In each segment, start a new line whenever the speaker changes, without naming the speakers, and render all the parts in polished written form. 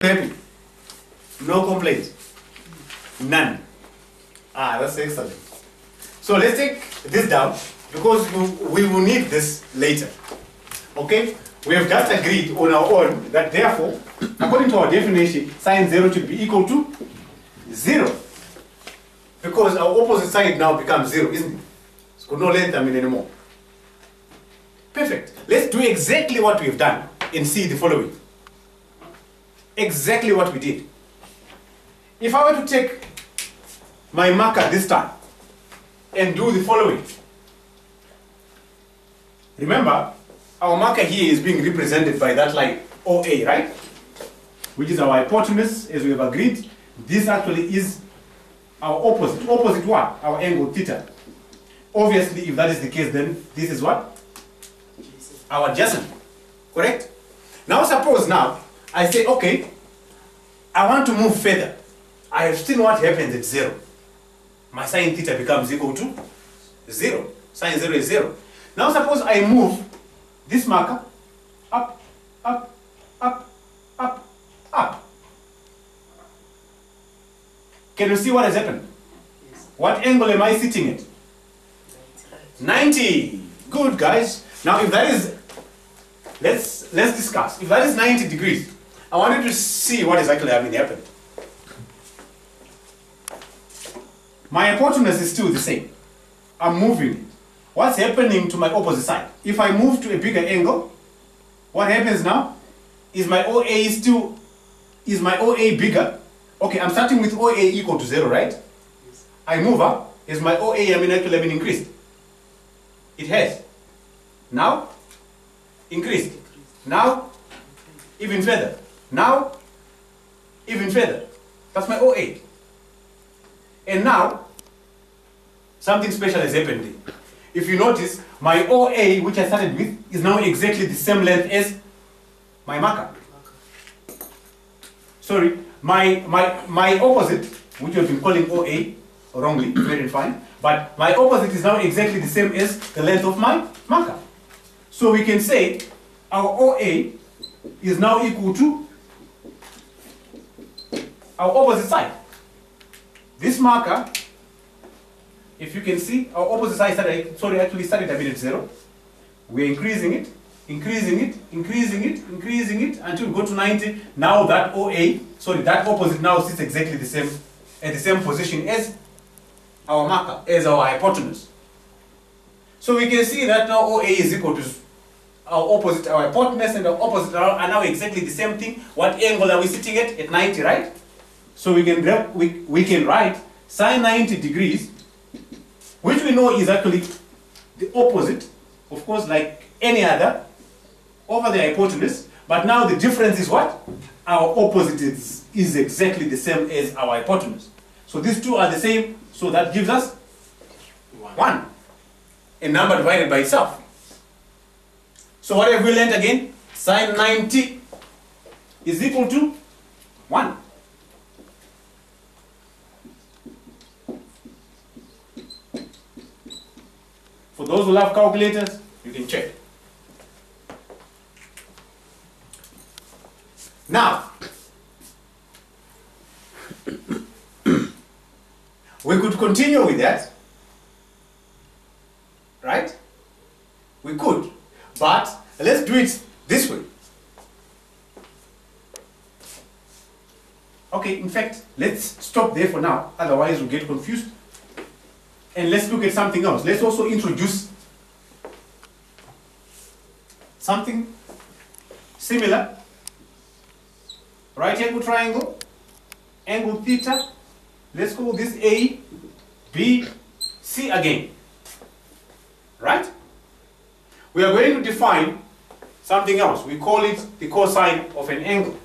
Happy? No complaints? None? Ah, that's excellent. So let's take this down because we will need this later. Okay? We have just agreed on our own that therefore, according to our definition, sine 0 should be equal to 0. Because our opposite side now becomes 0, isn't it? It's got no length anymore. Perfect. Let's do exactly what we've done and see the following. Exactly what we did. If I were to take my marker this time and do the following. Remember, our marker here is being represented by that line OA, right? Which is our hypotenuse, as we have agreed. This actually is our opposite. Opposite what? Our angle theta. Obviously, if that is the case, then this is what? Our adjacent. Correct? Now suppose now, I say, okay, I want to move further. I have seen what happens at 0. My sine theta becomes equal to 0. Sine 0 is 0. Now suppose I move this marker up, up, up, up, up. Can you see what has happened? Yes. What angle am I sitting at? 90. Good, guys. Now if that is, let's discuss. If that is 90 degrees, I want you to see what is actually happened. My hypotenuse is still the same. I'm moving it. What's happening to my opposite side? If I move to a bigger angle, what happens now? Is my OA bigger? Okay, I'm starting with OA equal to 0, right? Yes. I move up. Is my OA actually increased? It has. Now, increased. Now, even further. Now, even further. That's my OA. And now, something special has happened there. If you notice, my OA, which I started with, is now exactly the same length as my marker. Sorry, my opposite, which we've been calling OA, wrongly, very fine, but my opposite is now exactly the same as the length of my marker. So we can say our OA is now equal to our opposite side. This marker, if you can see, our opposite side actually started a bit at 0. We're increasing it, increasing it, increasing it, increasing it until we go to 90. Now that that opposite now sits exactly the same, at the same position as our marker, as our hypotenuse. So we can see that now OA is equal to our opposite, our hypotenuse, and our opposite are now exactly the same thing. What angle are we sitting at? At 90, right? So we can write sine 90 degrees, which we know is actually the opposite, of course, like any other, over the hypotenuse. But now the difference is what? Our opposite is exactly the same as our hypotenuse. So these two are the same, so that gives us 1. A number divided by itself. So what have we learned again? Sine 90 is equal to 1. For those who love calculators, you can check. Now, we could continue with that, right? We could, but let's do it this way. Okay, in fact, let's stop there for now, otherwise we'll get confused. And let's look at something else. Let's also introduce something similar. Right angle triangle, angle theta. Let's call this A, B, C again. Right? We are going to define something else. We call it the cosine of an angle,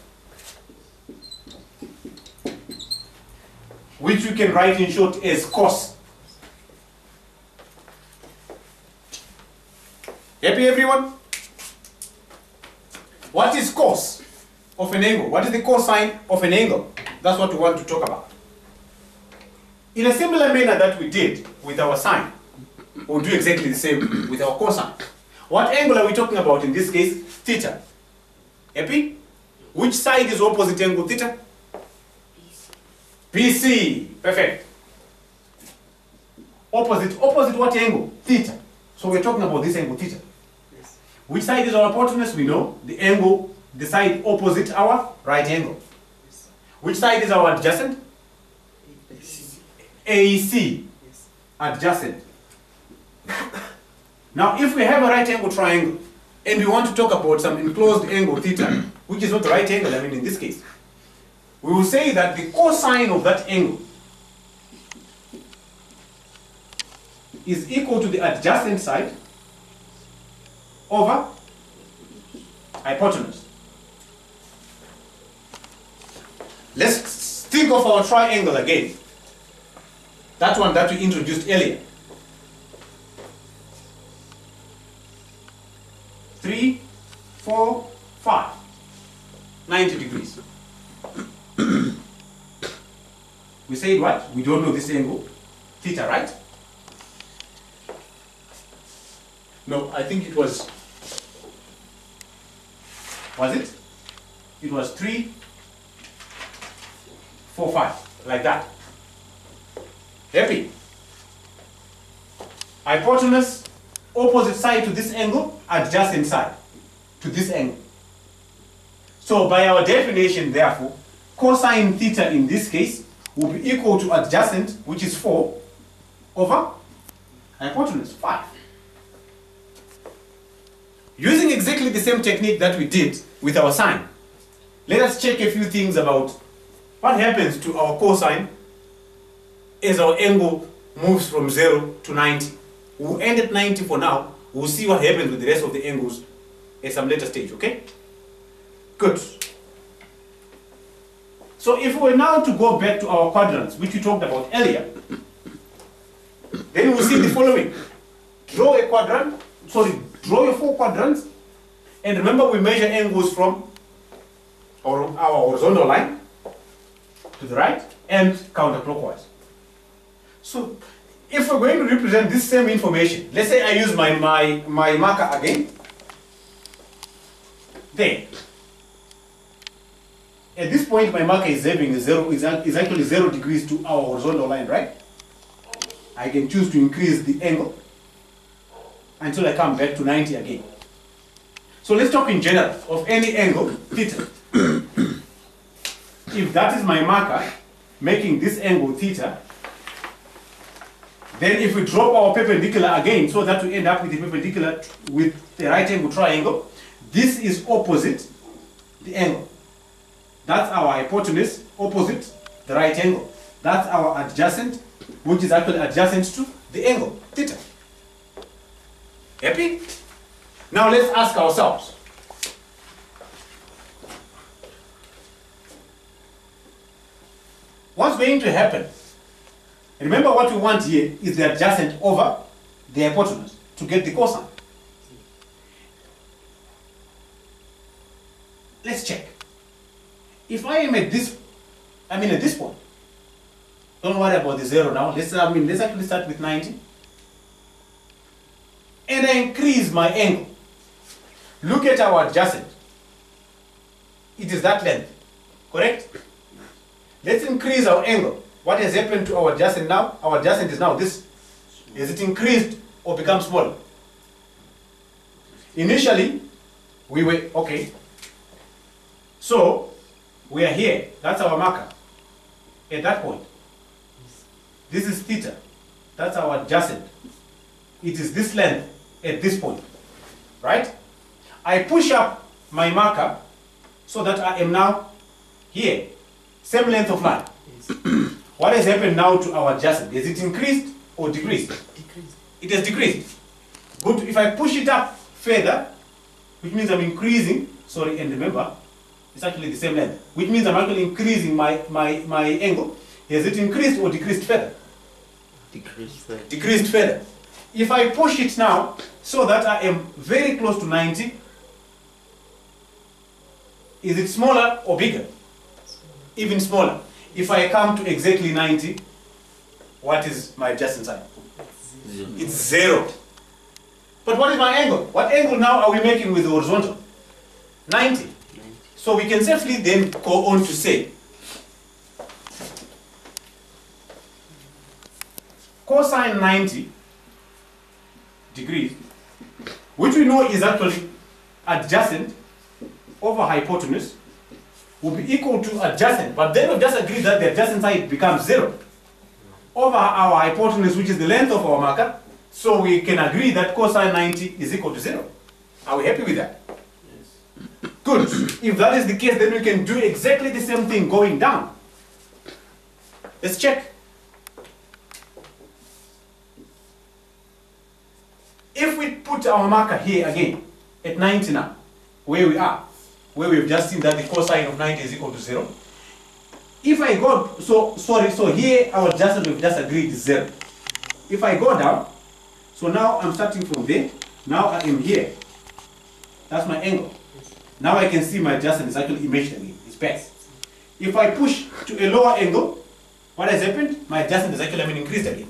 which we can write in short as cos. Happy, everyone? What is cos of an angle? What is the cosine of an angle? That's what we want to talk about. In a similar manner that we did with our sine, we'll do exactly the same with our cosine. What angle are we talking about in this case? Theta. Happy? Which side is opposite angle theta? BC. Perfect. Opposite what angle? Theta. So we're talking about this angle theta.
Yes.
Which side is our hypotenuse? We know the angle, the side opposite our right angle.
Yes.
Which side is our adjacent? AC.
Yes.
Adjacent. Now, if we have a right angle triangle and we want to talk about some enclosed angle theta, which is not the right angle, I mean in this case, we will say that the cosine of that angle is equal to the adjacent side over hypotenuse. Let's think of our triangle again. That one that we introduced earlier. 3, 4, 5. 90 degrees. We said what? We don't know this angle. Theta, right? No, I think it was it? It was 3, 4, 5. Like that. Happy? Hypotenuse, opposite side to this angle, adjacent side to this angle. So by our definition, therefore, cosine theta in this case will be equal to adjacent, which is 4, over hypotenuse, 5. Using exactly the same technique that we did with our sine, let us check a few things about what happens to our cosine as our angle moves from 0 to 90. We'll end at 90 for now. We'll see what happens with the rest of the angles at some later stage, okay? Good. So if we were now to go back to our quadrants, which we talked about earlier, then we'll see the following. Draw a quadrant, draw your 4 quadrants, and remember we measure angles from our horizontal line to the right and counterclockwise. So if we're going to represent this same information, let's say I use my marker again. There. At this point my marker is having is actually 0 degrees to our horizontal line, right? I can choose to increase the angle until I come back to 90 again. So let's talk in general of any angle, theta. If that is my marker, making this angle theta, then if we drop our perpendicular again, so that we end up with the perpendicular with the right angle triangle, this is opposite the angle. That's our hypotenuse opposite the right angle. That's our adjacent, which is actually adjacent to the angle, theta. Happy? Now let's ask ourselves, what's going to happen? Remember what we want here is the adjacent over the hypotenuse to get the cosine. Let's check. If I am at this, at this point, don't worry about the 0 now. Let's actually start with 90. And I increase my angle. Look at our adjacent. It is that length, correct? Let's increase our angle. What has happened to our adjacent now? Our adjacent is now this. Is it increased or become smaller? Initially, we were, okay. So, we are here. That's our marker. At that point. This is theta. That's our adjacent. It is this length at this point. Right? I push up my marker so that I am now here. Same length of line. Yes. What has happened now to our adjacent? Is it increased or decreased?
Decreased.
It has decreased. Good. If I push it up further, which means I'm increasing, sorry, and remember, it's actually the same length, which means I'm actually increasing my angle. Has it increased or decreased further?
Decreased further.
Decreased further. If I push it now so that I am very close to 90, is it smaller or bigger? Even smaller. If I come to exactly 90, what is my adjacent side?
0.
It's 0. But what is my angle? What angle now are we making with the horizontal? 90. So So we can safely then go on to say cosine 90 degrees, which we know is actually adjacent over hypotenuse, will be equal to adjacent, but then we've just agreed that the adjacent side becomes 0 over our hypotenuse, which is the length of our marker. So we can agree that cosine 90 is equal to 0. Are we happy with that? Yes. Good. If that is the case, then we can do exactly the same thing going down. Let's check. If we put our marker here again, at 90 now, where we are, where we've just seen that the cosine of 90 is equal to 0. If I go, so here our adjacent we've just agreed is 0. If I go down, so now I'm starting from there, now I am here. That's my angle. Now I can see my adjacent is actually imaginary, it's passed. If I push to a lower angle, what has happened? My adjacent is actually increased again.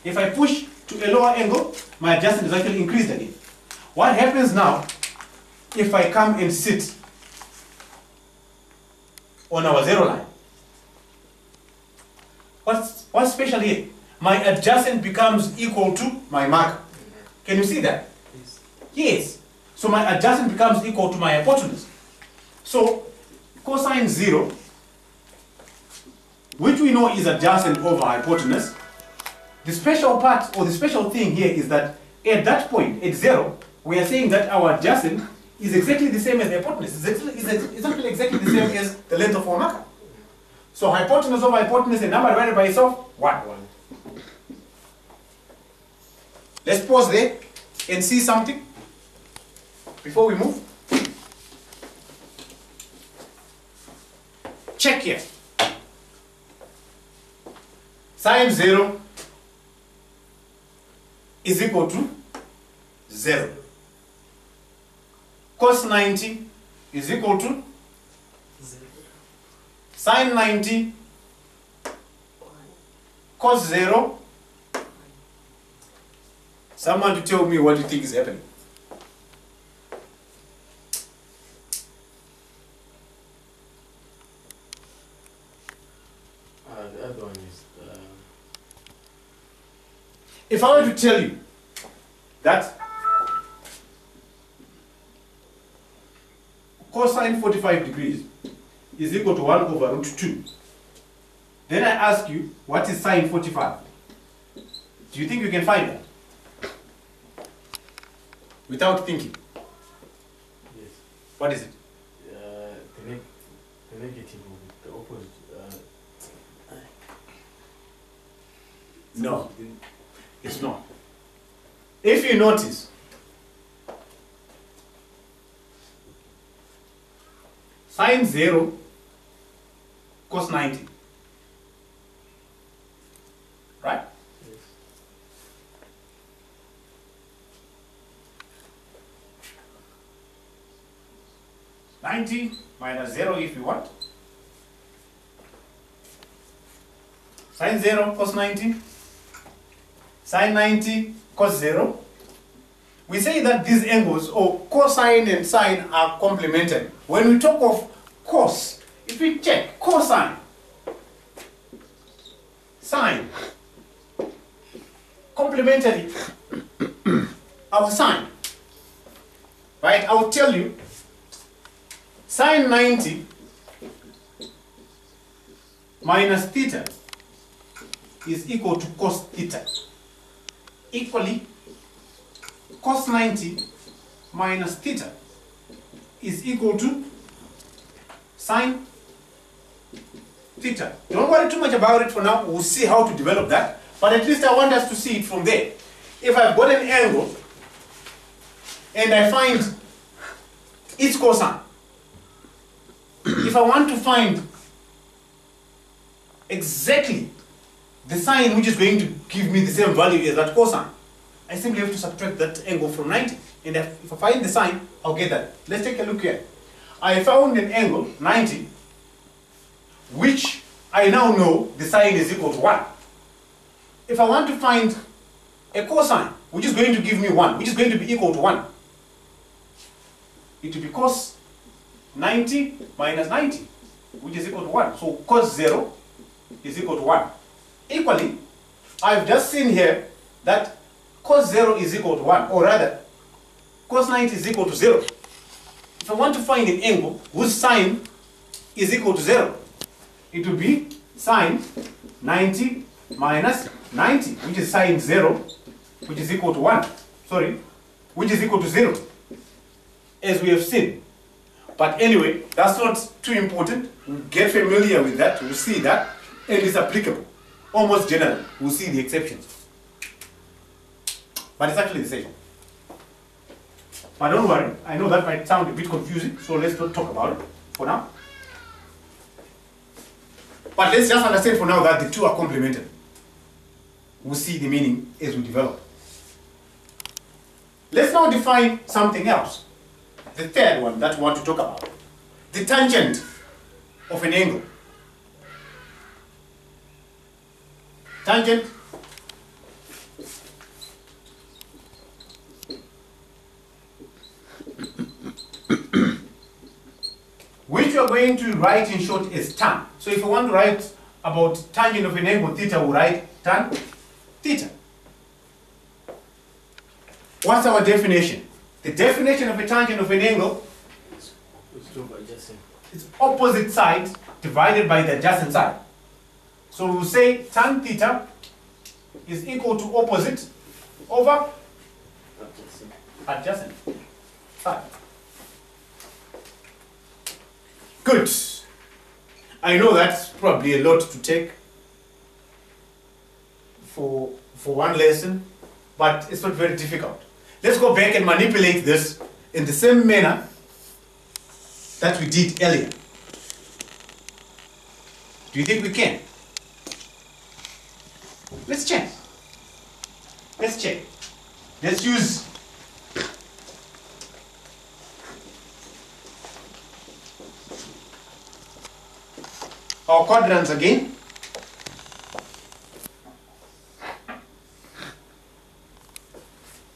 If I push to a lower angle, my adjacent is actually increased again. What happens now if I come and sit on our 0 line? What's special here? My adjacent becomes equal to my marker. Can you see that? Yes. Yes. So my adjacent becomes equal to my hypotenuse. So cosine 0, which we know is adjacent over hypotenuse, the special part or the special thing here is that at that point, at 0, we are saying that our adjacent is exactly the same as the hypotenuse. It's actually exactly the same as the length of our marker. So hypotenuse over hypotenuse, a number divided by itself, 1. Let's pause there and see something before we move. Check here. Sine 0 is equal to 0. Cos 90 is equal to 0. Sine 90 cos 0. Someone to tell me what you think is happening.
The other one is
if I were to tell you that cosine 45 degrees is equal to 1 over root 2, then I ask you, what is sine 45? Do you think you can find that? Without thinking.
yes.
What is it?
The negative will be the opposite.
No, it's not. If you notice, sine 0 cos 90, right?
Yes.
90 minus 0 if you want. Sine 0 cos 90. Sine 90 cos 0. We say that these angles, or cosine and sine, are complementary. When we talk of cos, if we check cosine, sine, complementary, our sine, right? I will tell you, sine 90 minus theta is equal to cos theta. Equally, cos 90 minus theta is equal to sine theta. Don't worry too much about it for now. We'll see how to develop that. But at least I want us to see it from there. If I've got an angle and I find its cosine, if I want to find exactly the sine which is going to give me the same value as that cosine, I simply have to subtract that angle from 90. And if I find the sine, I'll get that. Let's take a look here. I found an angle, 90, which I now know the sine is equal to 1. If I want to find a cosine, which is going to give me 1, which is going to be equal to 1, it will be cos 90 minus 90, which is equal to 1. So cos 0 is equal to 1. Equally, I've just seen here that cos 0 is equal to 1, or rather, cos 90 is equal to 0. If I want to find an angle whose sine is equal to 0, it will be sine 90 minus 90, which is sine 0, which is equal to 1. Sorry, which is equal to 0, as we have seen. But anyway, that's not too important. We'll get familiar with that, we'll see that, and it's applicable. Almost general, we'll see the exceptions. But it's actually the same. But don't worry, I know that might sound a bit confusing, so let's not talk about it for now. But let's just understand for now that the two are complementary. We'll see the meaning as we develop. Let's now define something else. The third one that we want to talk about. The tangent of an angle. Tangent which we are going to write in short as tan. So if you want to write about tangent of an angle theta, we write tan theta. What's our definition? The definition of a tangent of an angle is opposite side divided by the adjacent side. So we'll say tan theta is equal to opposite over adjacent side. Good. I know that's probably a lot to take for one lesson, but it's not very difficult. Let's go back and manipulate this in the same manner that we did earlier. Do you think we can? Let's check. Let's check. Let's use our quadrants again.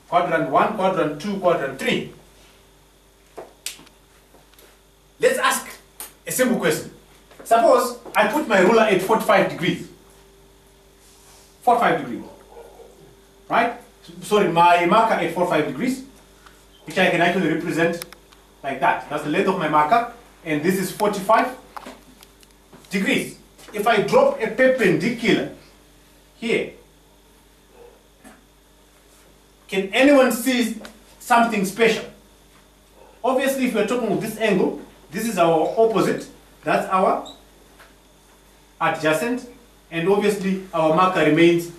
Quadrant 1, quadrant 2, quadrant 3. Let's ask a simple question. Suppose I put my ruler at 45 degrees. 45 degrees. Right? Sorry, my marker at 45 degrees, which I can actually represent like that. That's the length of my marker, and this is 45 degrees. If I drop a perpendicular here, can anyone see something special? Obviously, if we're talking with this angle, this is our opposite, that's our adjacent, and obviously our marker remains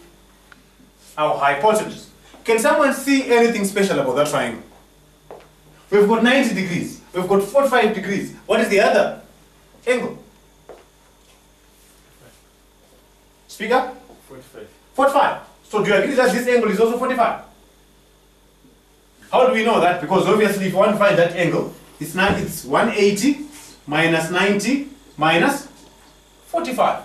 our hypotenuse. Can someone see anything special about that triangle? We've got 90 degrees, we've got 45 degrees. What is the other angle? Speak up.
45.
45. So do you agree that this angle is also 45? How do we know that? Because obviously if you want to find that angle, it's 180 minus 90 minus 45.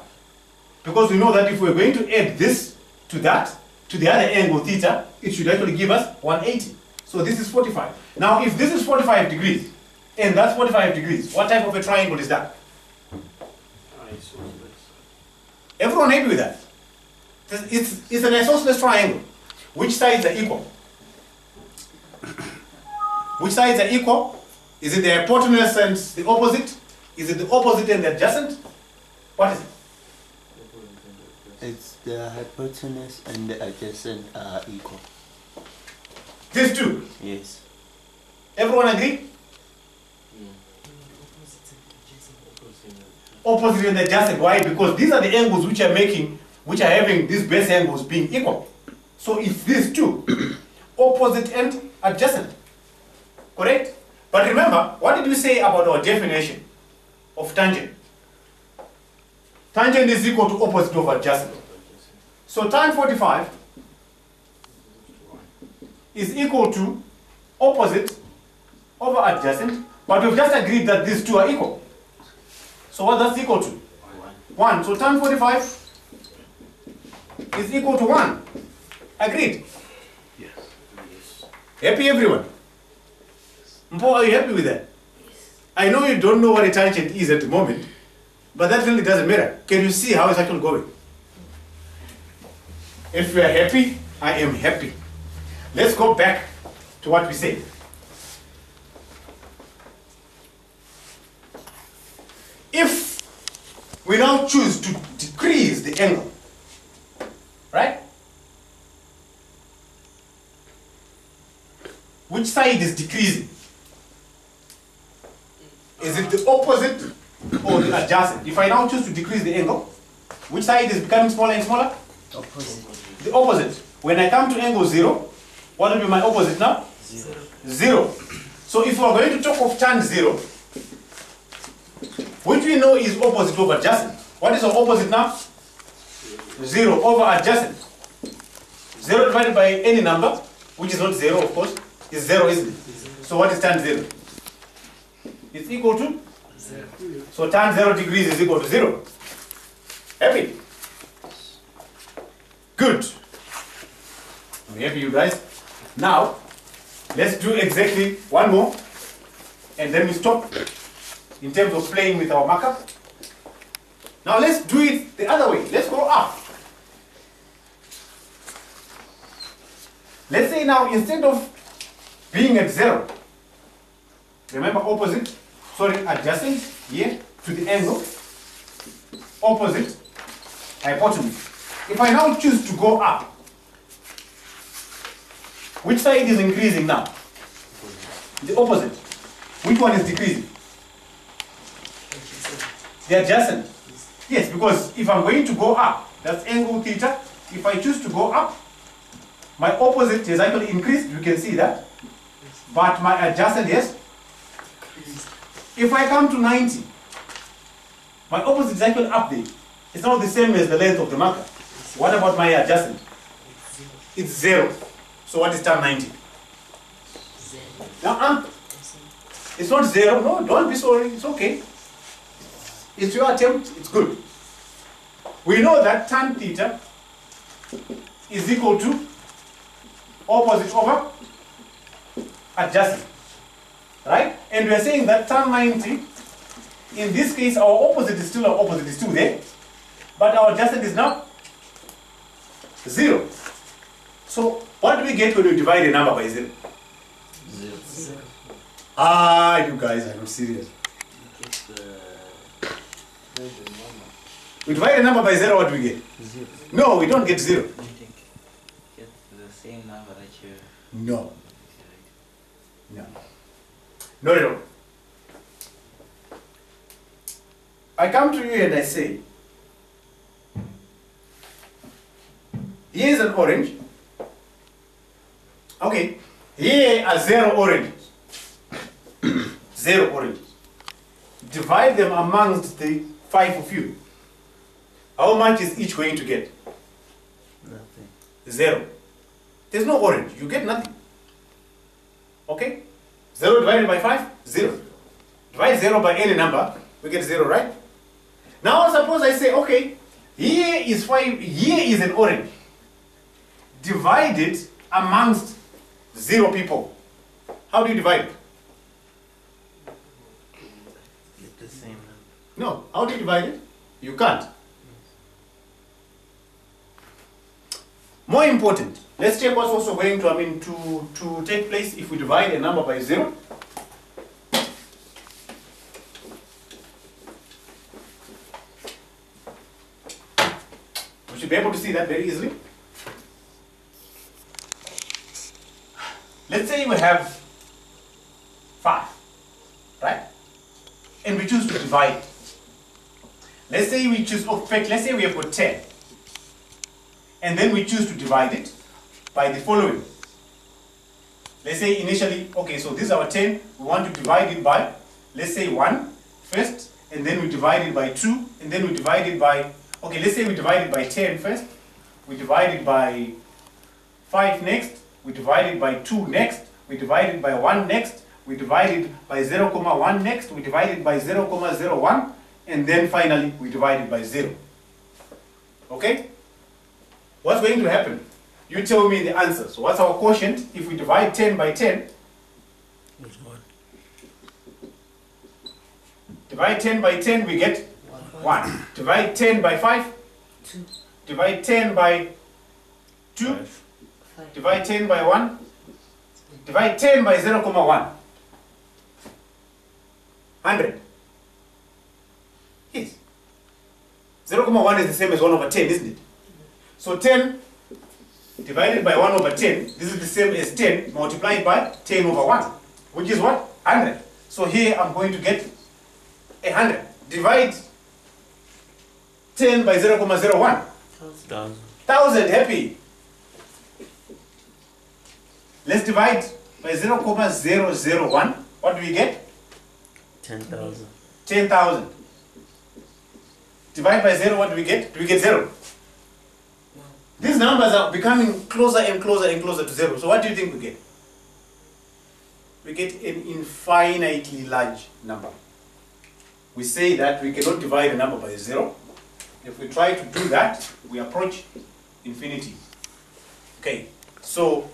Because we know that if we're going to add this to that, to the other angle theta, it should actually give us 180. So this is 45. Now if this is 45 degrees, and that's 45 degrees, what type of a triangle is that? Everyone happy with that? It's an isosceles triangle. Which sides are equal? Which sides are equal? Is it the hypotenuse and the opposite? Is it the opposite and the adjacent? What is it?
It's the hypotenuse and the adjacent are equal.
These two?
Yes.
Everyone agree? Opposite and adjacent. Why? Because these are the angles which are having these base angles being equal. So it's these two, opposite and adjacent. Correct? But remember, what did we say about our definition of tangent? Tangent is equal to opposite over adjacent. So tan 45 is equal to opposite over adjacent, but we've just agreed that these two are equal. So what that's equal to? 1. So tan 45 is equal to 1. Agreed? Yes. Happy everyone? Mpo, are you happy with that? Yes. I know you don't know what a tangent is at the moment, but that really doesn't matter. Can you see how it's actually going? If you are happy, I am happy. Let's go back to what we said. If we now choose to decrease the angle, right? Which side is decreasing? Is it the opposite or the adjacent? If I now choose to decrease the angle, which side is becoming smaller and smaller?
Opposite.
The opposite. When I come to angle 0, what will be my opposite now?
0.
0. So if we are going to talk of tan 0, which we know is opposite over adjacent. What is our opposite now? 0 over adjacent. 0 divided by any number, which is not 0 of course, is 0, isn't it? So what is tan 0? It's equal to
0.
So tan 0 degrees is equal to 0. Happy? Good. I'm happy, you guys. Now, let's do exactly one more, and then we stop in terms of playing with our marker. Now let's do it the other way. Let's go up. Let's say now instead of being at 0, remember opposite, sorry, adjacent here to the angle, opposite, hypotenuse. If I now choose to go up, which side is increasing now? The opposite. Which one is decreasing? The adjacent. Yes, because if I'm going to go up, that's angle theta. If I choose to go up, my opposite is actually increased, you can see that. But my adjacent is, if I come to 90, my opposite is actually up there. It's not the same as the length of the marker. What about my adjacent? It's 0. So what is tan 90? It's not 0. No, don't be sorry. It's okay. It's your attempt. It's good. We know that tan theta is equal to opposite over adjacent. Right? And we are saying that tan 90, in this case, our opposite is still our opposite, is still there. But our adjacent is now 0. So what do we get when we divide a number by 0?
0.
Ah, you guys are not serious. We divide a number by 0, what do we get?
0.
No, we don't get 0.
Get the same number that you...
No. No. Not at all. I come to you and I say, here's an orange. Okay, here are 0 oranges. 0 oranges. Divide them amongst the 5 of you. How much is each going to get?
Nothing.
0. There's no orange. You get nothing. Okay? 0 divided by 5? 0. Divide 0 by any number, we get 0, right? Now suppose I say, okay, here is 5, here is an orange. Divide it amongst 0 people. How do you divide it?
Get the same number.
No. How do you divide it? You can't. More important, let's check what's also going to take place if we divide a number by 0. We should be able to see that very easily. Let's say we have 5, right? And we choose to divide it. Let's say we choose, oh, in fact, let's say we have got 10. And then we choose to divide it by the following. Let's say initially, okay, so this is our 10. We want to divide it by, let's say 1 first, and then we divide it by 2, and then we divide it by, okay, let's say we divide it by 10 first. We divide it by 5 next. We divide it by 2 next. We divide it by 1 next. We divide it by 0,1 next. We divide it by 0,01. And then finally, we divide it by 0. Okay? What's going to happen? You tell me the answer. So what's our quotient if we divide 10 by 10?
It's 1.
Divide 10 by 10, we get 1. Divide 10 by 5.
2.
Divide 10 by 2.
5.
Divide 10 by 1. Divide 10 by 0, 1. 100. Yes. 0, 1 is the same as 1 over 10, isn't it? So 10 divided by 1 over 10, this is the same as 10 multiplied by 10 over 1, which is what? 100. So here I'm going to get 100. Divide 10 by 0, 1. 1000, happy. Let's divide by 0, 001. What do we get?
10,000.
10,000. Divide by 0, what do we get? Do we get 0? These numbers are becoming closer and closer and closer to 0. So what do you think we get? We get an infinitely large number. We say that we cannot divide a number by 0. If we try to do that, we approach infinity. Okay, so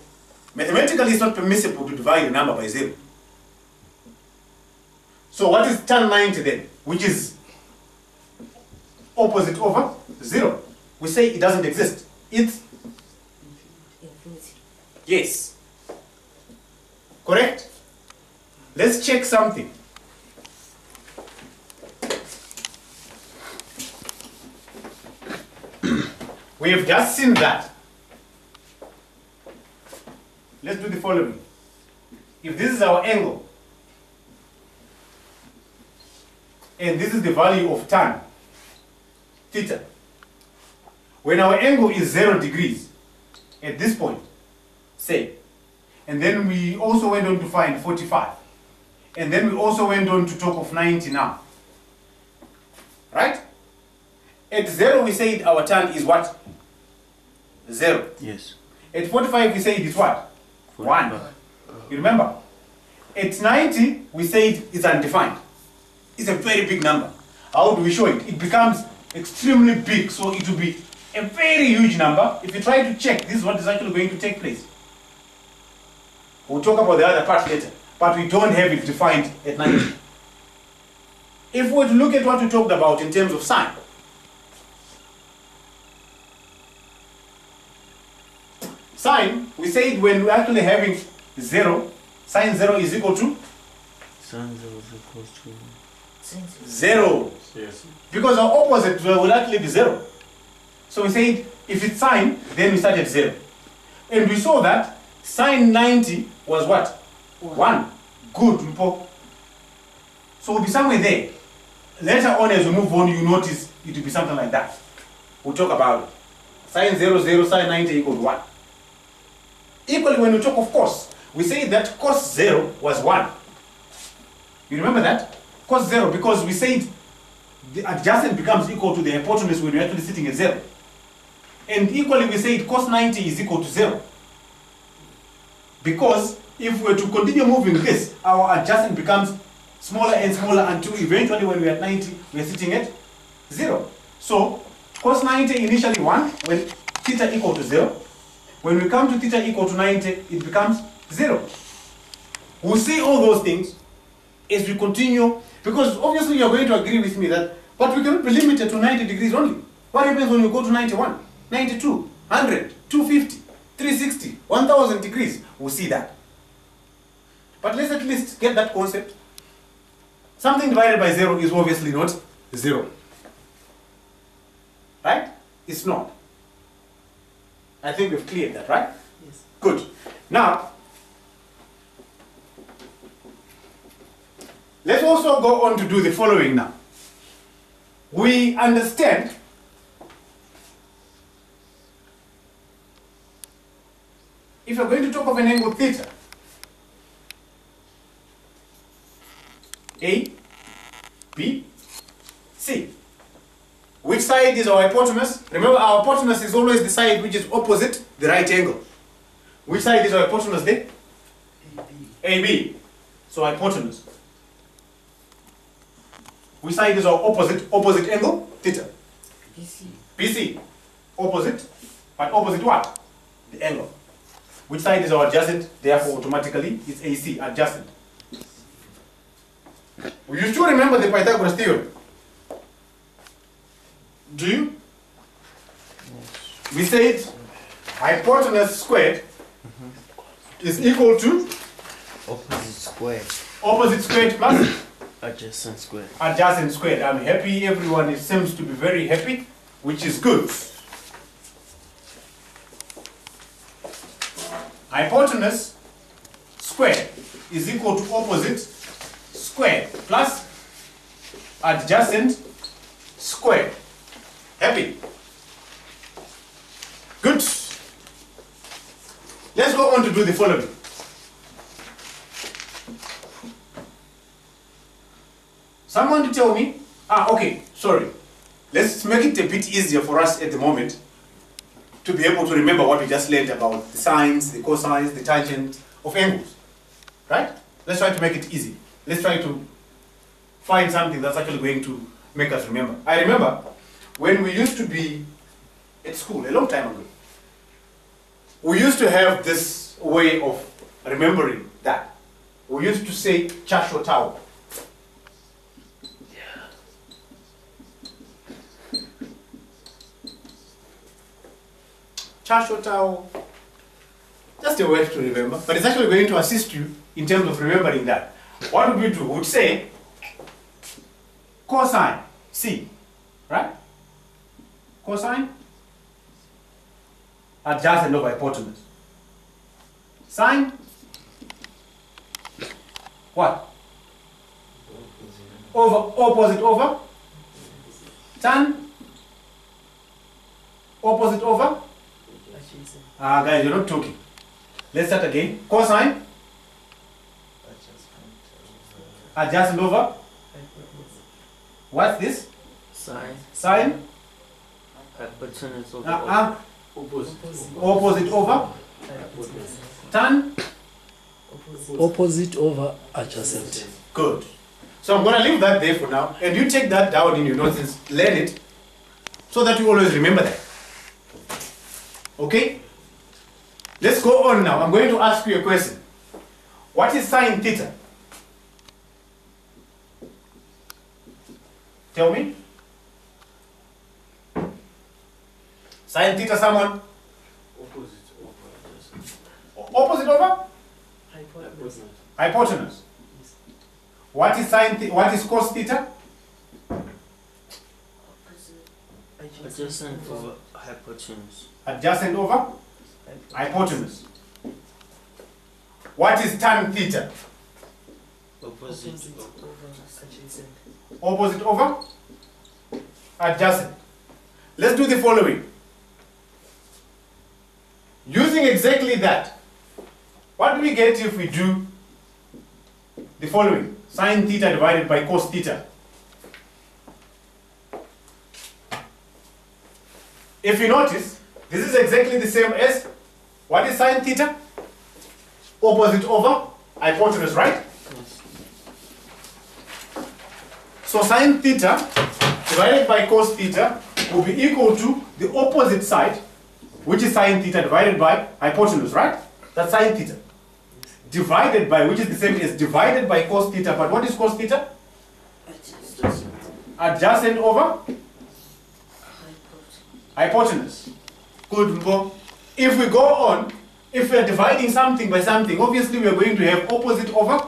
mathematically it's not permissible to divide a number by 0. So what is tan 90 then? Which is opposite over 0. We say it doesn't exist. It's
Infinity.
yes. Correct? Let's check something. We have just seen that. Let's do the following. If this is our angle, and this is the value of tan theta, when our angle is 0 degrees at this point, say, and then we also went on to find 45, and then we also went on to talk of 90 now, right? At 0 we said our tan is what? 0.
Yes.
At 45 we said it's what? 1. You remember? At 90 we said it's undefined. It's a very big number. How do we show it? It becomes extremely big, so it will be a very huge number. If you try to check, this is what is actually going to take place. We'll talk about the other part later, but we don't have it defined at 90. If we were to look at what we talked about in terms of sine, sine, we said when we're actually having 0, sine 0 is equal to
Sin 0 is equals to
0.
Yes.
Because our opposite will actually be 0. So we said if it's sine, then we start at 0. And we saw that sine 90 was what? 1. Good, Mpo. So we'll be somewhere there. Later on as we move on, you notice it will be something like that. We'll talk about it. Sine 0, 0, sine 90 equals 1. Equally, when we talk of cos, we say that cos 0 was 1. You remember that? Cos 0, because we said the adjacent becomes equal to the hypotenuse when we're actually sitting at 0. And equally, we said cos 90 is equal to 0. Because if we were to continue moving this, our adjacent becomes smaller and smaller until eventually when we're at 90, we're sitting at 0. So cos 90 initially 1 when theta equal to 0. When we come to theta equal to 90, it becomes 0. We'll see all those things as we continue, because obviously you're going to agree with me that, but we cannot be limited to 90 degrees only. What happens when we go to 91, 92, 100, 250, 360, 1000 degrees? We'll see that. But let's at least get that concept. Something divided by 0 is obviously not 0. Right? It's not. I think we've cleared that, right?
Yes.
Good. Now, let's also go on to do the following now. We understand if you're going to talk of an angle theta, A, B, C. Which side is our hypotenuse? Remember, our hypotenuse is always the side which is opposite the right angle. Which side is our hypotenuse there? AB. So hypotenuse. Which side is our opposite angle? Theta.
BC.
BC. Opposite. But opposite what? The angle. Which side is our adjacent? Therefore, automatically, it's AC, adjacent. You still remember the Pythagoras theorem? Do you? We said hypotenuse squared is equal to
Opposite square
plus
adjacent square.
adjacent squared. I'm happy, everyone seems to be very happy, which is good. Hypotenuse squared is equal to opposite squared plus adjacent squared. Happy? Good. Let's go on to do the following. Someone to tell me, okay, sorry. Let's make it a bit easier for us at the moment to be able to remember what we just learned about the sines, the cosines, the tangent of angles. Right? Let's try to make it easy. Let's try to find something that's actually going to make us remember. I remember when we used to be at school, a long time ago, we used to have this way of remembering that. We used to say chasho tau. Chasho tau, just a word to remember, but it's actually going to assist you in terms of remembering that. What would we do? We would say cosine C, right? Cosine adjacent over hypotenuse. Sine what? Over opposite over tan opposite over. Guys, you're not talking. Let's start again. Cosine adjacent over. What's this?
Sine.
Sine
Hypotenuse over.
Opposite over. Tan.
Opposite over adjacent.
Good. So I'm going to leave that there for now, and you take that down in your notes and learn it, so that you always remember that. Okay? Let's go on now. I'm going to ask you a question. What is sine theta? Tell me. Sine theta, someone? Opposite over? Hypotenuse. What is sine? What is cos theta?
Adjacent over hypotenuse.
Adjacent over hypotenuse. What is tan theta?
Opposite over.
Opposite over adjacent. Let's do the following. Using exactly that, what do we get if we do the following? Sine theta divided by cos theta. If you notice, this is exactly the same as, what is sine theta? Opposite over hypotenuse, right?
Yes.
So sine theta divided by cos theta will be equal to the opposite side, which is sine theta divided by hypotenuse, right? That's sine theta. Divided by, which is the same as divided by cos theta, but what is cos theta? Adjacent over hypotenuse. Good. If we go on, if we are dividing something by something, obviously we are going to have opposite over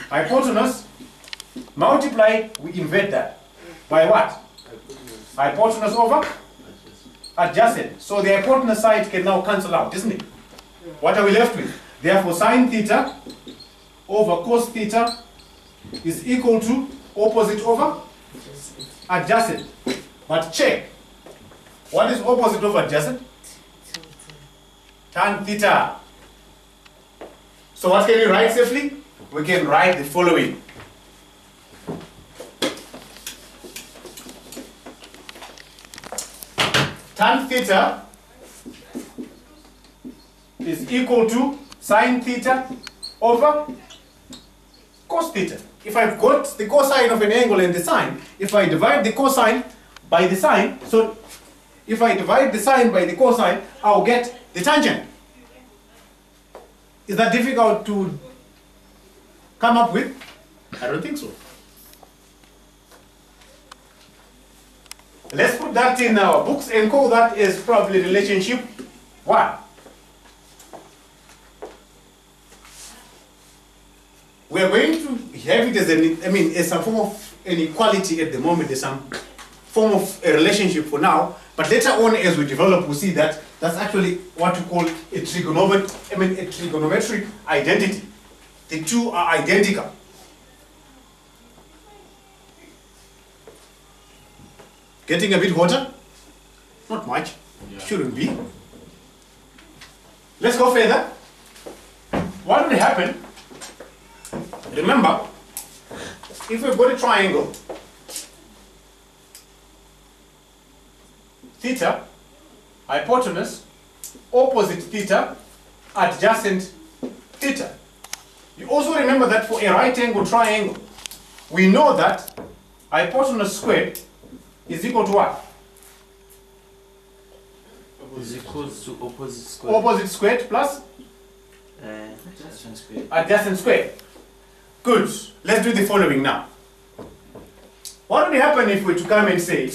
hypotenuse. Multiply, we invert that. By what? Hypotenuse over adjacent. So the hypotenuse side can now cancel out, isn't it? What are we left with? Therefore, sine theta over cos theta is equal to opposite over adjacent. But check. What is opposite over adjacent? Tan theta. So what can we write safely? We can write the following. Tan theta is equal to sine theta over cos theta. If I've got the cosine of an angle and the sine, if I divide the cosine by the sine, so if I divide the sine by the cosine, I'll get the tangent. Is that difficult to come up with? I don't think so. Let's put that in our books and call that as probably relationship 1. We are going to have it as as some form of inequality at the moment. There's some form of a relationship for now, but later on as we develop, we'll see that that's actually what we call a trigonometric identity. The two are identical. Getting a bit hotter? Not much.
Yeah.
Shouldn't be. Let's go further. What will happen? Remember, if we've got a triangle, theta, hypotenuse, opposite theta, adjacent theta. You also remember that for a right angle triangle, we know that hypotenuse squared is equal to what?
Is equals to opposite square.
Opposite squared plus
Adjacent square.
adjacent squared. Good. Let's do the following now. What would happen if we to come and say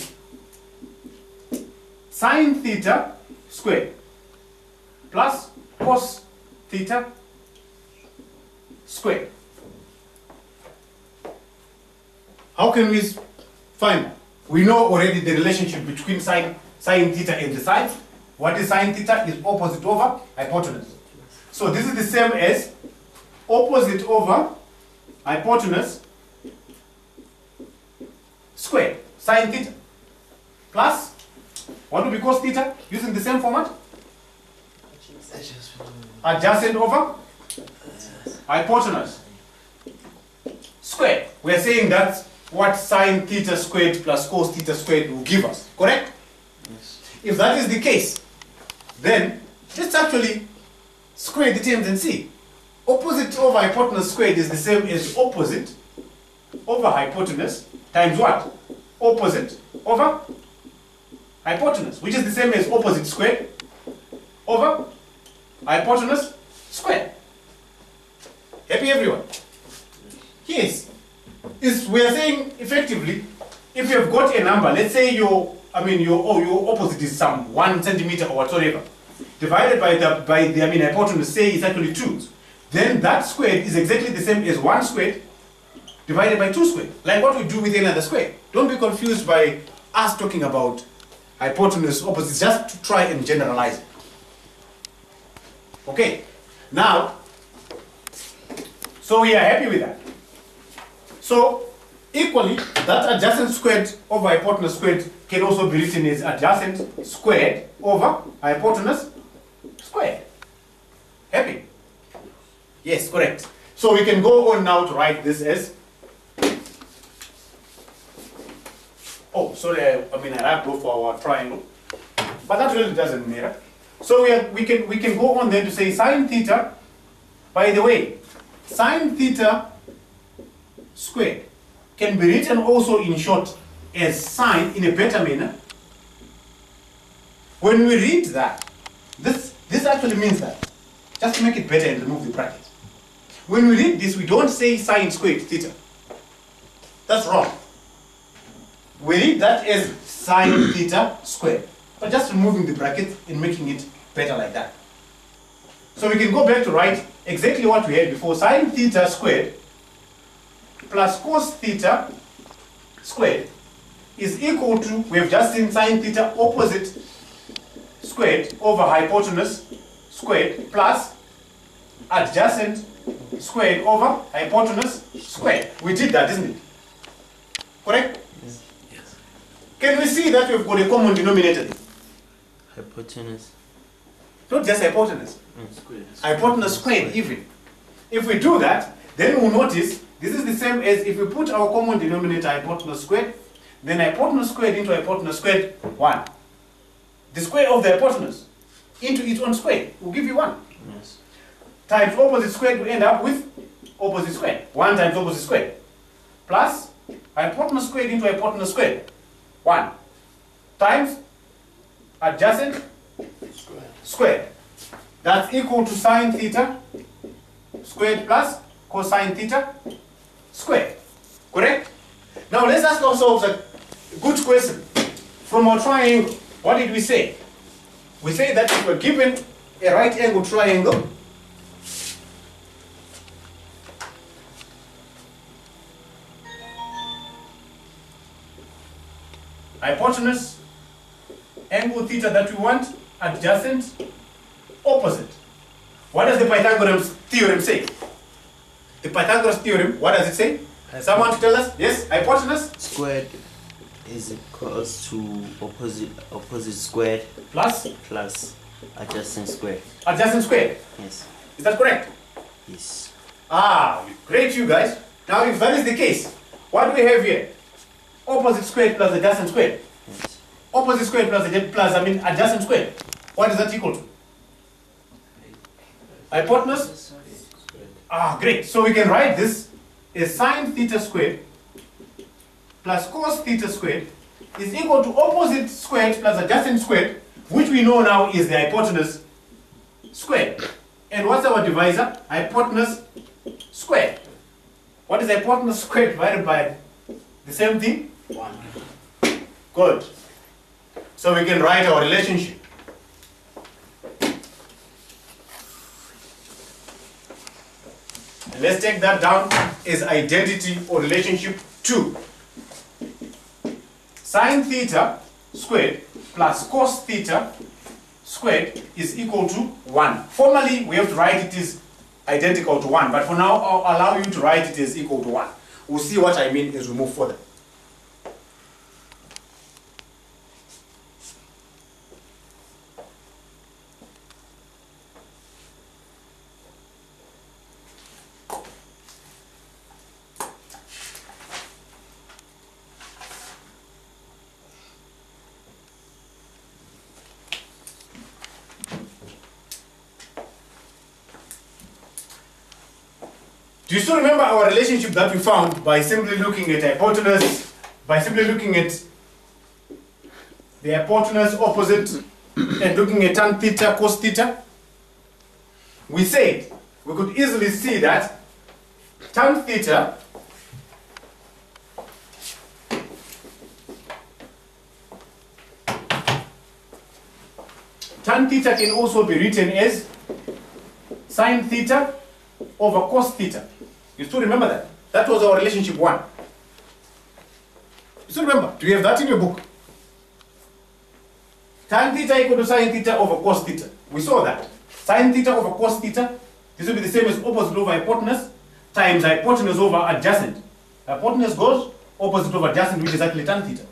sine theta squared plus cos theta squared? How can we find that? We know already the relationship between sine theta and the sides. What is sine theta? Is opposite over hypotenuse. So this is the same as opposite over hypotenuse squared, sine theta, plus, what will be cos theta, using the same format? Adjacent over hypotenuse squared. We are saying that's what sine theta squared plus cos theta squared will give us, correct?
Yes.
If that is the case, then let's actually square the terms and see. Opposite over hypotenuse squared is the same as opposite over hypotenuse times what? Opposite over hypotenuse, which is the same as opposite squared over hypotenuse squared. Happy everyone? Yes. We are saying effectively, if you have got a number, let's say your opposite is some 1 centimeter or whatever, divided by the hypotenuse, say it's actually 2. Then that squared is exactly the same as 1 squared divided by 2 squared. Like what we do with another square. Don't be confused by us talking about hypotenuse opposites, just to try and generalize it. Okay. Now, so we are happy with that. So, equally, that adjacent squared over hypotenuse squared can also be written as adjacent squared over hypotenuse squared. Happy? Yes, correct. So we can go on now to write this as, oh, sorry, I have to go for our triangle, but that really doesn't matter. So we can go on then to say sine theta. By the way, sine theta squared can be written also in short as sine in a better manner. When we read that, this actually means that, just to make it better and remove the bracket. When we read this, we don't say sine squared theta. That's wrong. We read that as sine theta squared, but just removing the bracket and making it better like that. So we can go back to write exactly what we had before. Sine theta squared plus cos theta squared is equal to, we have just seen sine theta opposite squared over hypotenuse squared plus adjacent squared over hypotenuse squared. We did that, isn't it? Correct?
Yes. Yes.
Can we see that we've got a common denominator?
Hypotenuse.
Not just hypotenuse.
Squared.
Hypotenuse squared even. If we do that, then we'll notice this is the same as if we put our common denominator hypotenuse squared, then hypotenuse squared into hypotenuse squared, 1. The square of the hypotenuse into its own square will give you 1.
Yes.
Times opposite squared, we end up with opposite squared. 1 times opposite squared. Plus hypotenuse squared into hypotenuse squared, 1. Times adjacent squared. That's equal to sine theta squared plus cosine theta squared. Correct? Now let's ask ourselves a good question. from our triangle, what did we say? We say that if we're given a right angle triangle, hypotenuse, angle theta that we want, adjacent, opposite. What does the Pythagoras theorem say? The Pythagoras theorem, what does it say? Someone to tell us? Yes, hypotenuse
Squared is equals to opposite squared
plus
adjacent squared.
adjacent squared.
Yes.
Is that correct?
Yes.
Ah, great, you guys. Now, if that is the case, what do we have here? Opposite squared plus adjacent squared.
Yes.
Opposite squared plus adjacent squared. What is that equal to? Hypotenuse? Ah, great. So we can write this as sine theta squared plus cos theta squared is equal to opposite squared plus adjacent squared, which we know now is the hypotenuse squared. And what's our divisor? Hypotenuse squared. What is hypotenuse squared divided by the same thing?
1.
Good. So we can write our relationship. And let's take that down as identity or relationship 2. Sine theta squared plus cos theta squared is equal to 1. Formally, we have to write it as identical to 1, but for now, I'll allow you to write it as equal to 1. We'll see what I mean as we move further. Do you still remember our relationship that we found by simply looking at hypotenuse, by simply looking at the hypotenuse opposite and looking at tan theta, cos theta? We said we could easily see that tan theta can also be written as sine theta over cos theta. You still remember that? That was our relationship 1. You still remember? Do you have that in your book? Tan theta equal to sine theta over cos theta. We saw that. Sine theta over cos theta, this will be the same as opposite over hypotenuse times hypotenuse over adjacent. Hypotenuse goes opposite over adjacent, which is actually tan theta.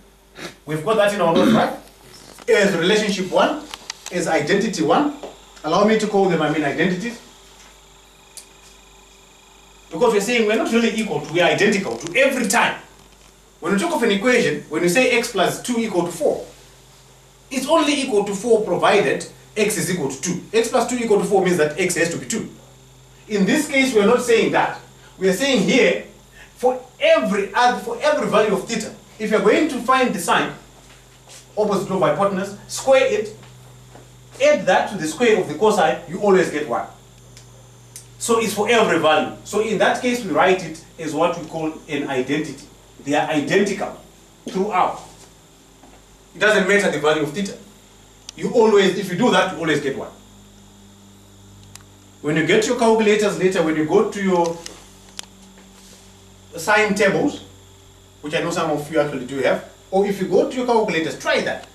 We've got that in our notes, right? As relationship 1, as identity 1. Allow me to call them, identities. Because we're saying we're not really equal to, we are identical to every time. When we talk of an equation, when we say x plus 2 equal to 4, it's only equal to 4 provided x is equal to 2. X plus 2 equal to 4 means that x has to be 2. In this case, we're not saying that. We are saying here, for every value of theta, if you're going to find the sine, opposite of hypotenuse, square it, add that to the square of the cosine, you always get 1. So it's for every value. So in that case, we write it as what we call an identity. They are identical throughout. It doesn't matter the value of theta. You always, if you do that, you always get 1. When you get your calculators later, when you go to your sine tables, which I know some of you actually do have, or if you go to your calculators, try that.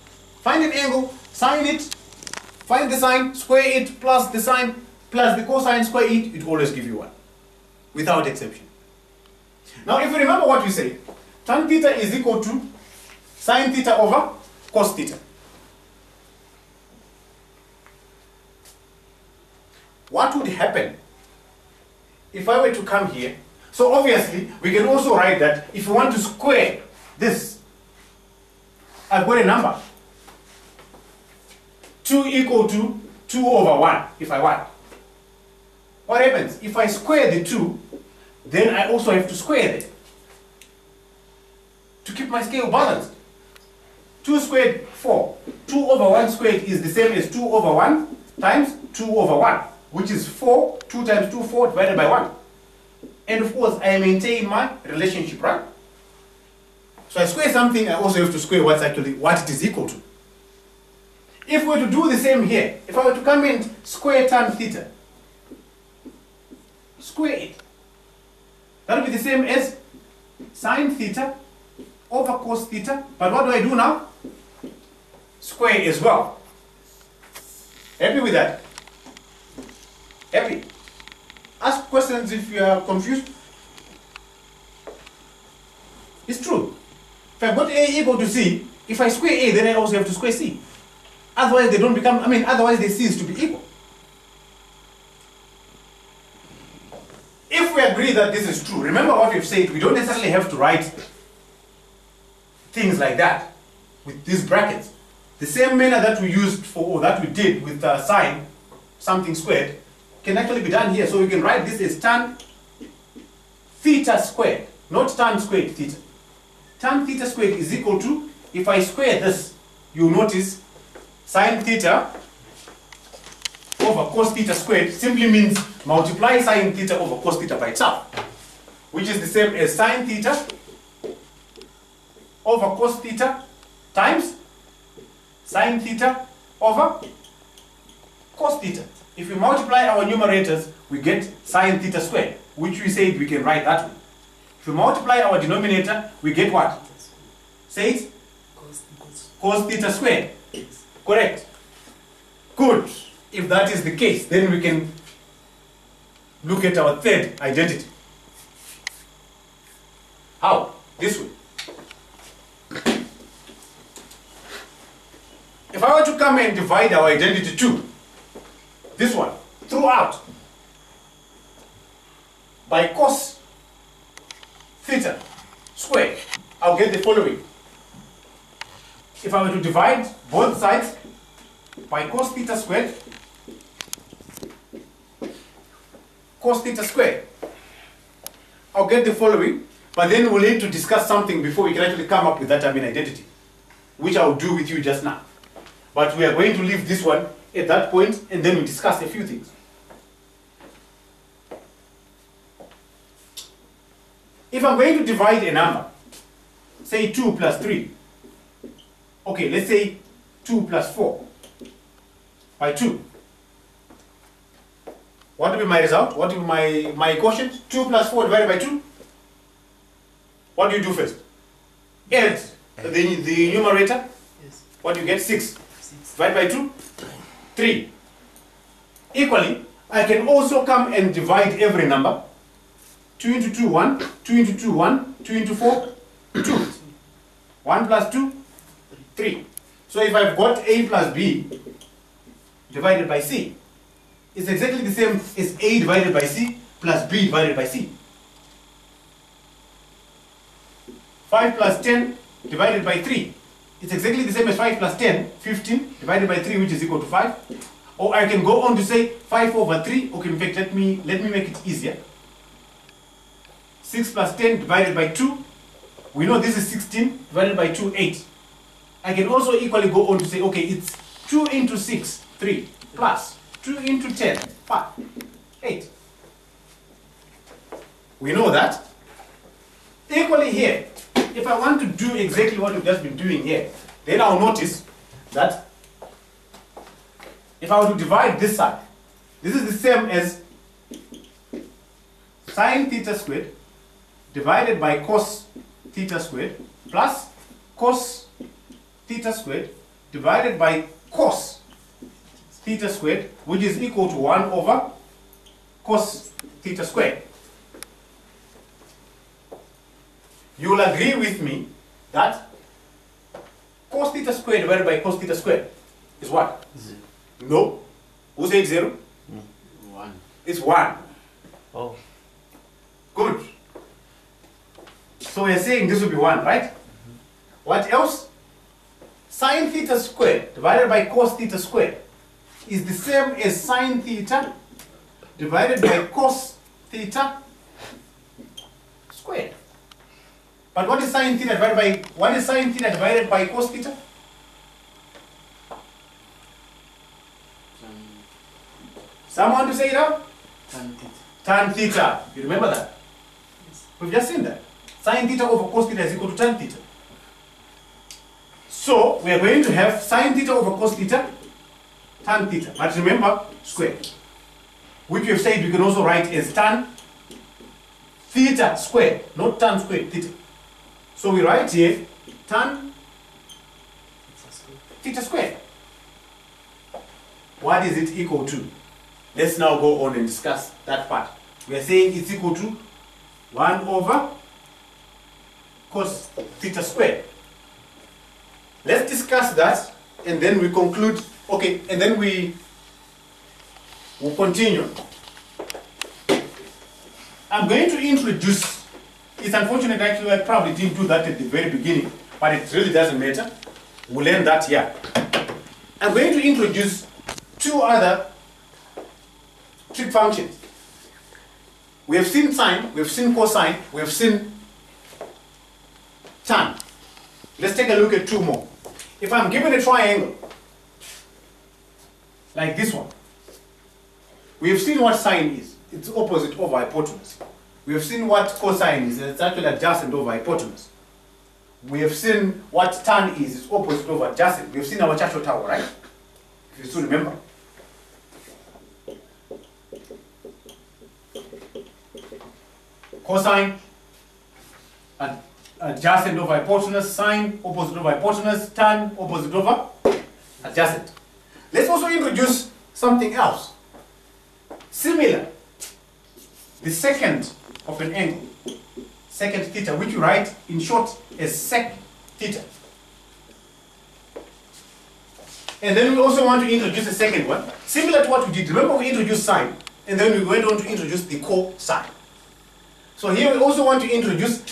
Find an angle, sine it, find the sine, square it, plus the sine, plus the cosine, square it, it always gives you 1, without exception. Now, if you remember what we say, tan theta is equal to sine theta over cos theta. What would happen if I were to come here? So obviously, we can also write that if you want to square this, I've got a number. 2 equal to 2 over 1, if I want. What happens? If I square the 2, then I also have to square it to keep my scale balanced. 2 squared, 4. 2 over 1 squared is the same as 2 over 1 times 2 over 1, which is 4. 2 times 2, 4 divided by 1. And of course, I maintain my relationship, right? So I square something, I also have to square what it is equal to. If we were to do the same here, if I were to come and square tan theta, square it, that would be the same as sine theta over cos theta. But what do I do now? Square as well. Happy with that? Happy? Ask questions if you are confused. It's true. If I've got A equal to C, if I square A, then I also have to square C. Otherwise they don't become, otherwise they cease to be equal. If we agree that this is true, remember what we've said, we don't necessarily have to write things like that with these brackets. The same manner that we used for, or that we did with sine something squared, can actually be done here. So we can write this as tan theta squared, not tan squared theta. Tan theta squared is equal to, if I square this, you'll notice sine theta over cos theta squared simply means multiply sine theta over cos theta by itself, which is the same as sine theta over cos theta times sine theta over cos theta. If we multiply our numerators, we get sine theta squared, which we said we can write that way. If we multiply our denominator, we get what? Say it? Cos theta squared. Correct. Good. If that is the case, then we can look at our third identity. How? This way. If I were to come and divide our identity 2, this one, throughout, by cos theta squared, I'll get the following. If I were to divide both sides by cos theta squared, I'll get the following, but then we'll need to discuss something before we can actually come up with that identity, which I'll do with you just now. But we are going to leave this one at that point, and then we discuss a few things. If I'm going to divide a number, say 2 plus 3, okay, let's say 2 plus 4 by 2. What will be my result? What will be my quotient? 2 plus 4 divided by 2. What do you do first? Add the numerator.
Yes.
What do you get? 6. Divide by 2. 3. Equally, I can also come and divide every number. 2 into 2, 1. 2 into 2, 1. 2 into 4, 2. 1 plus 2, 3. So if I've got A plus B divided by C, it's exactly the same as A divided by C plus B divided by C. 5 plus 10 divided by 3. It's exactly the same as 5 plus 10, 15 divided by 3, which is equal to 5. Or I can go on to say 5 over 3. Okay, in fact, let me make it easier. 6 plus 10 divided by 2. We know this is 16 divided by 2, 8. I can also equally go on to say, okay, it's 2 into 6, 3, plus 2 into 10, 5, 8. We know that. Equally here, if I want to do exactly what we've just been doing here, then I'll notice that if I were to divide this side, this is the same as sine theta squared divided by cos theta squared plus cos theta squared divided by cos theta squared, which is equal to 1 over cos theta squared. You will agree with me that cos theta squared divided by cos theta squared is what?
0.
No. Who said 0?
1.
It's 1.
Oh.
Good. So we are saying this will be 1, right? What else? Sine theta squared divided by cos theta squared is the same as sine theta divided by cos theta squared. But what is sine theta divided by cos theta? Someone to say it out?
Tan theta.
Tan theta. You remember that? We've just seen that. Sine theta over cos theta is equal to tan theta. So we are going to have sine theta over cos theta, tan theta. But remember, square. Which we have said we can also write as tan theta square, not tan square theta. So we write here tan theta square. What is it equal to? Let's now go on and discuss that part. We are saying it's equal to 1 over cos theta square. Let's discuss that and then we conclude. Okay, and then we will continue. I'm going to introduce, it's unfortunate actually I probably didn't do that at the very beginning, but it really doesn't matter. We'll learn that here. I'm going to introduce two other trig functions. We have seen sine, we have seen cosine, we have seen tan. Let's take a look at two more. If I'm given a triangle, like this one, we have seen what sine is. It's opposite over hypotenuse. We have seen what cosine is. It's actually adjacent over hypotenuse. We have seen what tan is. It's opposite over adjacent. We have seen our Churchill tower, right? If you still remember. Cosine, adjacent over hypotenuse, sine, opposite over hypotenuse, tan, opposite over adjacent. Let's also introduce something else. Similar. The second of an angle, secant theta, which you write in short as sec theta. And then we also want to introduce a second one, similar to what we did. Remember we introduced sine, and then we went on to introduce the cosine. So here we also want to introduce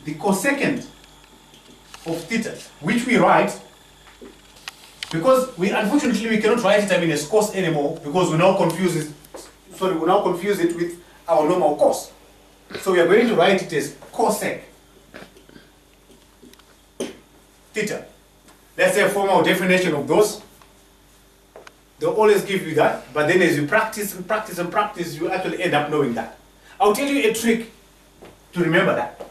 the cosecant of theta, which we write, because we unfortunately we cannot write it as cos anymore, because we now confuse it. Sorry, we now confuse it with our normal cos. So we are going to write it as cosec theta. Let's say a formal definition of those. They'll always give you that, but then as you practice and practice and practice, you actually end up knowing that. I'll tell you a trick to remember that.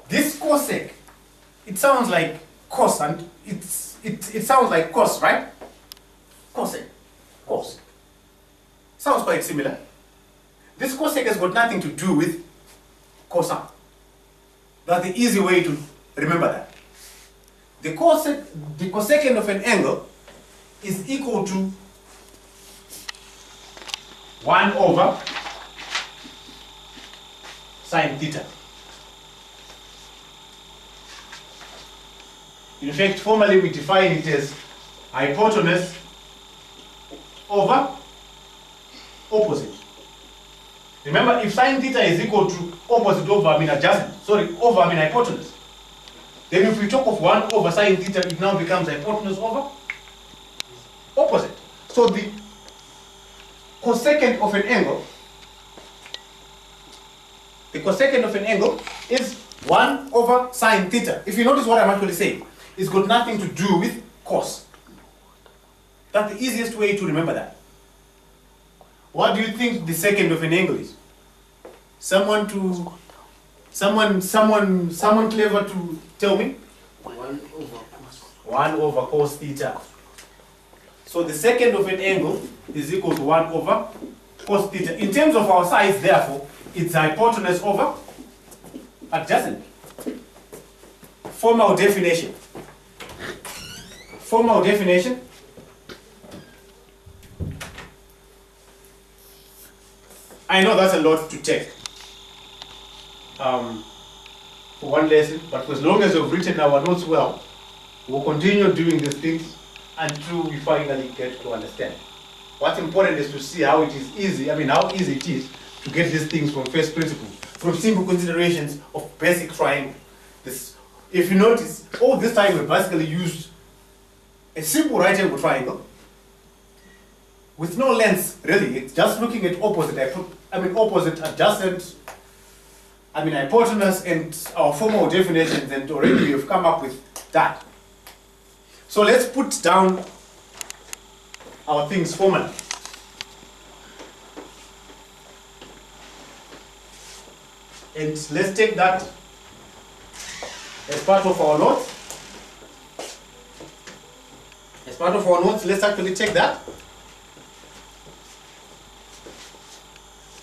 This cosec, it sounds like cos, and it sounds like cos, right? Cosec, cos. Sounds quite similar. This cosec has got nothing to do with cosine. That's the easy way to remember that. The cosecant of an angle is equal to 1 over sine theta. In fact, formally we define it as hypotenuse over opposite. Remember, if sine theta is equal to opposite over, adjacent, over, hypotenuse, then if we talk of 1 over sine theta, it now becomes hypotenuse over opposite. So the cosecant of an angle, is 1 over sine theta. If you notice what I'm actually saying, it's got nothing to do with cos. That's the easiest way to remember that. What do you think the secant of an angle is? Someone clever to tell me?
1 over cos.
1 over cos theta. So the secant of an angle is equal to 1 over cos theta. In terms of our size, therefore, it's hypotenuse over adjacent. Formal definition. I know that's a lot to take for one lesson, but as long as we've written our notes well, we'll continue doing these things until we finally get to understand. What's important is to see how it is easy, how easy it is to get these things from first principles, from simple considerations of basic triangle. If you notice, all this time we basically used a simple right angle triangle with no lengths, really. It's just looking at opposite adjacent, hypotenuse, and our formal definitions, and already we have come up with that. So let's put down our things formally. And let's take that as part of our notes. As part of our notes, let's actually check that.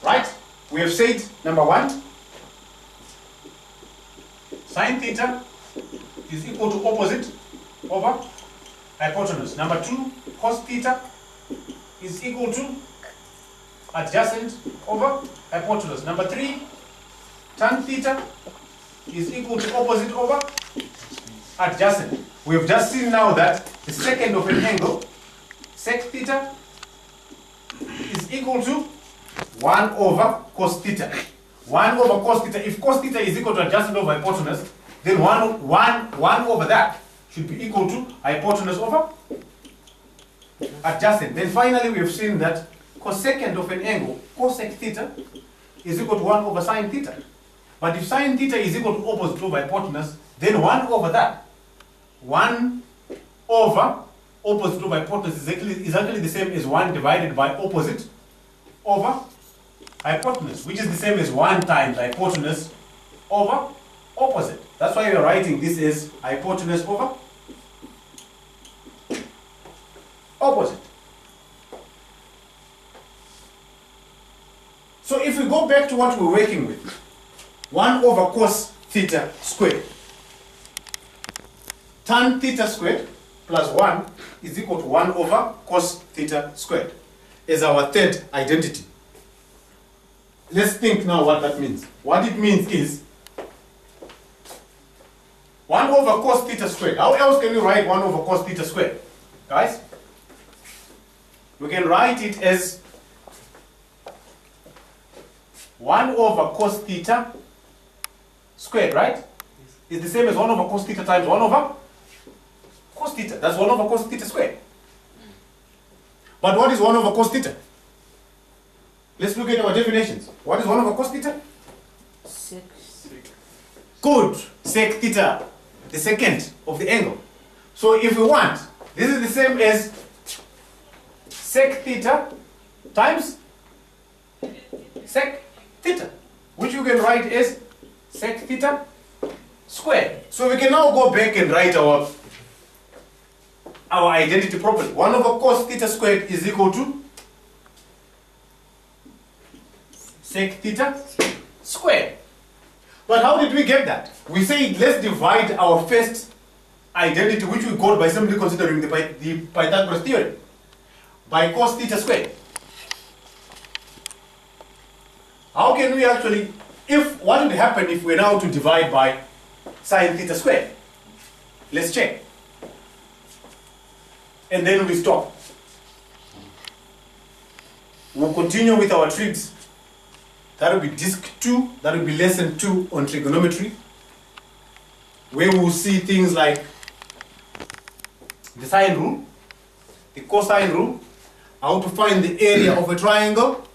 Right? We have said, number 1, sine theta is equal to opposite over hypotenuse. Number 2, cos theta is equal to adjacent over hypotenuse. Number 3, tan theta is equal to opposite over adjacent. We have just seen now that the second of an angle, sec theta, is equal to 1 over cos theta. 1 over cos theta. If cos theta is equal to adjacent over hypotenuse, then 1 over that should be equal to hypotenuse over adjacent. Then finally we have seen that cosecant of an angle, cosec theta, is equal to 1 over sine theta. But if sine theta is equal to opposite over hypotenuse, then 1 over that, 1 over opposite over hypotenuse is actually the same as 1 divided by opposite over hypotenuse, which is the same as 1 times hypotenuse over opposite. That's why we are writing this as hypotenuse over opposite. So if we go back to what we're working with, 1 over cos theta squared, tan theta squared plus 1 is equal to 1 over cos theta squared as our third identity. Let's think now what that means. What it means is 1 over cos theta squared. How else can we write 1 over cos theta squared? Guys? We can write it as 1 over cos theta squared, right? It's the same as 1 over cos theta times 1 over cos theta. That's 1 over cos theta squared. But what is 1 over cos theta? Let's look at our definitions. What is 1 over cos theta?
Sec.
Good. Sec theta, the second of the angle. So if we want, this is the same as sec theta times sec theta, which you can write as sec theta squared. So we can now go back and write our identity properly. 1 over cos theta squared is equal to sec theta squared. But how did we get that? We said let's divide our first identity, which we got by simply considering the Pythagoras theorem, by cos theta squared. How can we actually, what would happen if we're now to divide by sine theta squared? Let's check. And then we stop. We'll continue with our trigs. That will be disc 2, that will be lesson 2 on trigonometry, where we will see things like the sine rule, the cosine rule, how to find the area of a triangle,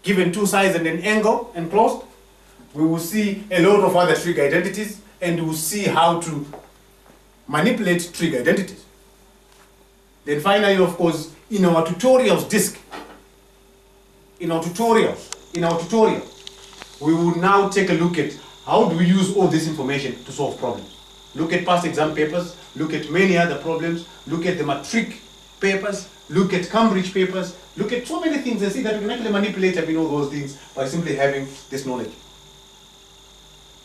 given 2 sides and an angle enclosed. We will see a lot of other trig identities, and we will see how to manipulate trig identities. Then finally, of course, in our tutorials disc, in our tutorial, we will now take a look at how do we use all this information to solve problems. Look at past exam papers, look at many other problems, look at the matric papers, look at Cambridge papers, look at so many things and see that we can actually manipulate all those things by simply having this knowledge.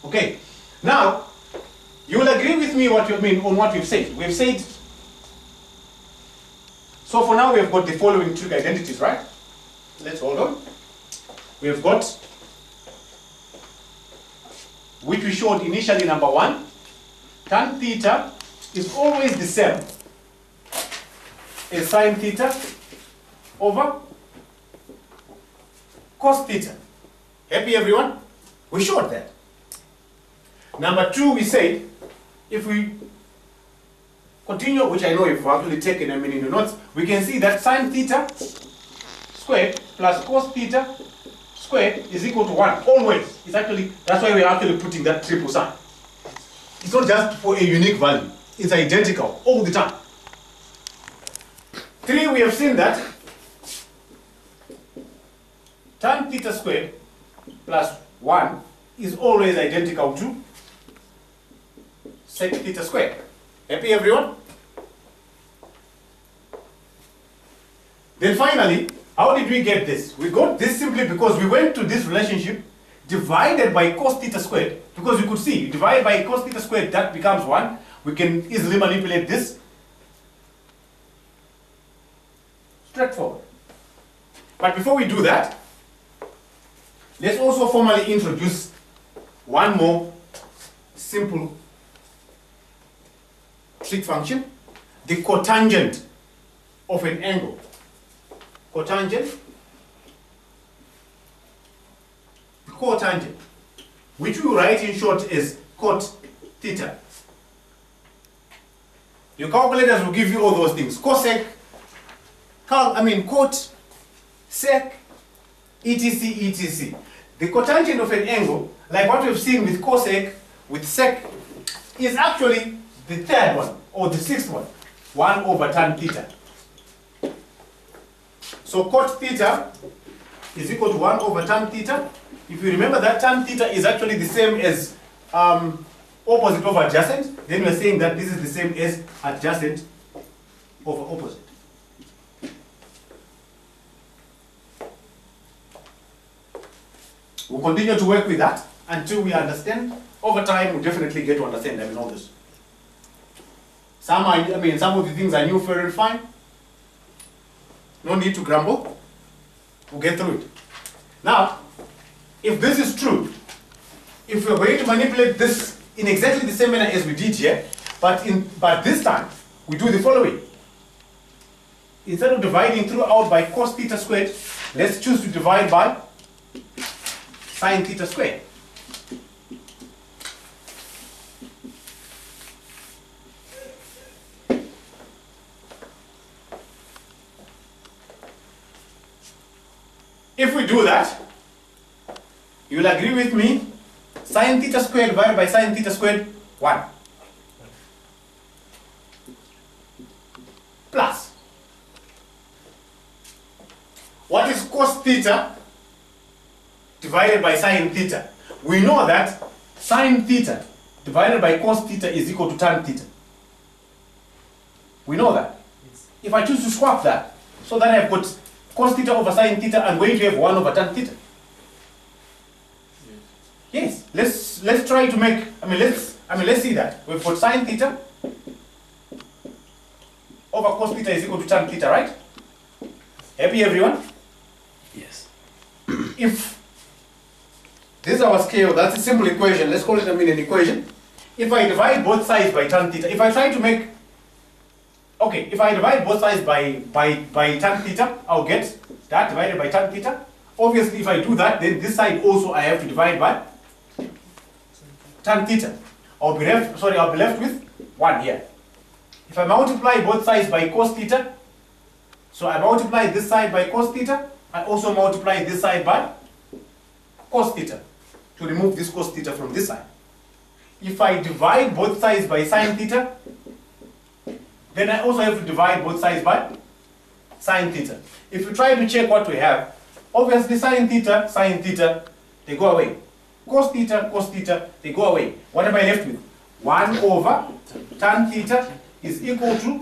Okay, now you will agree with me on what we've said. We've said, so for now we have got the following trig identities, right? Let's hold on. We have got, which we showed initially, number 1, tan theta is always the same as sine theta over cos theta. Happy everyone? We showed that. Number 2, we said, if we continue, which I know you've actually taken in the notes, we can see that sine theta squared plus cos theta squared is equal to 1, always. It's actually, that's why we're actually putting that triple sign. It's not just for a unique value, it's identical all the time. 3, we have seen that tan theta squared plus 1 is always identical to sec theta squared. Happy everyone? Then finally, how did we get this? We got this simply because we went to this relationship divided by cos theta squared, because you could see, divide by cos theta squared, that becomes 1. We can easily manipulate this. Straightforward. But before we do that, let's also formally introduce one more simple trig function, the cotangent of an angle. Cotangent, which we write in short as cot theta. Your calculators will give you all those things. Cosec, cot, sec, etc, etc. The cotangent of an angle, like what we've seen with cosec, with sec, is actually the third one, or the sixth one, 1 over tan theta. So cot theta is equal to 1 over tan theta. If you remember that tan theta is actually the same as opposite over adjacent, then we're saying that this is the same as adjacent over opposite. We'll continue to work with that until we understand. Over time, we'll definitely get to understand all this. Some of the things are new, fair and fine. No need to grumble. We'll get through it. Now, if this is true, if we're going to manipulate this in exactly the same manner as we did here, but this time, we do the following. Instead of dividing throughout by cos theta squared, let's choose to divide by sin theta squared. If we do that, you'll agree with me, sin theta squared divided by sin theta squared, 1. Plus, what is cos theta divided by sin theta? We know that sin theta divided by cos theta is equal to tan theta. We know that. If I choose to swap that, so that I've got cos theta over sin theta, I'm going to have 1 over tan theta. Yes, let's try to make, let's see that. We've got sin theta over cos theta is equal to tan theta, right? Happy everyone?
Yes.
If this is our scale, that's a simple equation. Let's call it an equation. If I divide both sides by tan theta, if I try to make, if I divide both sides by tan theta, I'll get that divided by tan theta. Obviously, if I do that, then this side also I have to divide by tan theta. I'll be left with 1 here. If I multiply both sides by cos theta, so I multiply this side by cos theta, I also multiply this side by cos theta to remove this cos theta from this side. If I divide both sides by sin theta, then I also have to divide both sides by sin theta. If you try to check what we have, obviously sin theta, they go away. Cos theta, they go away. What am I left with? 1 over tan theta is equal to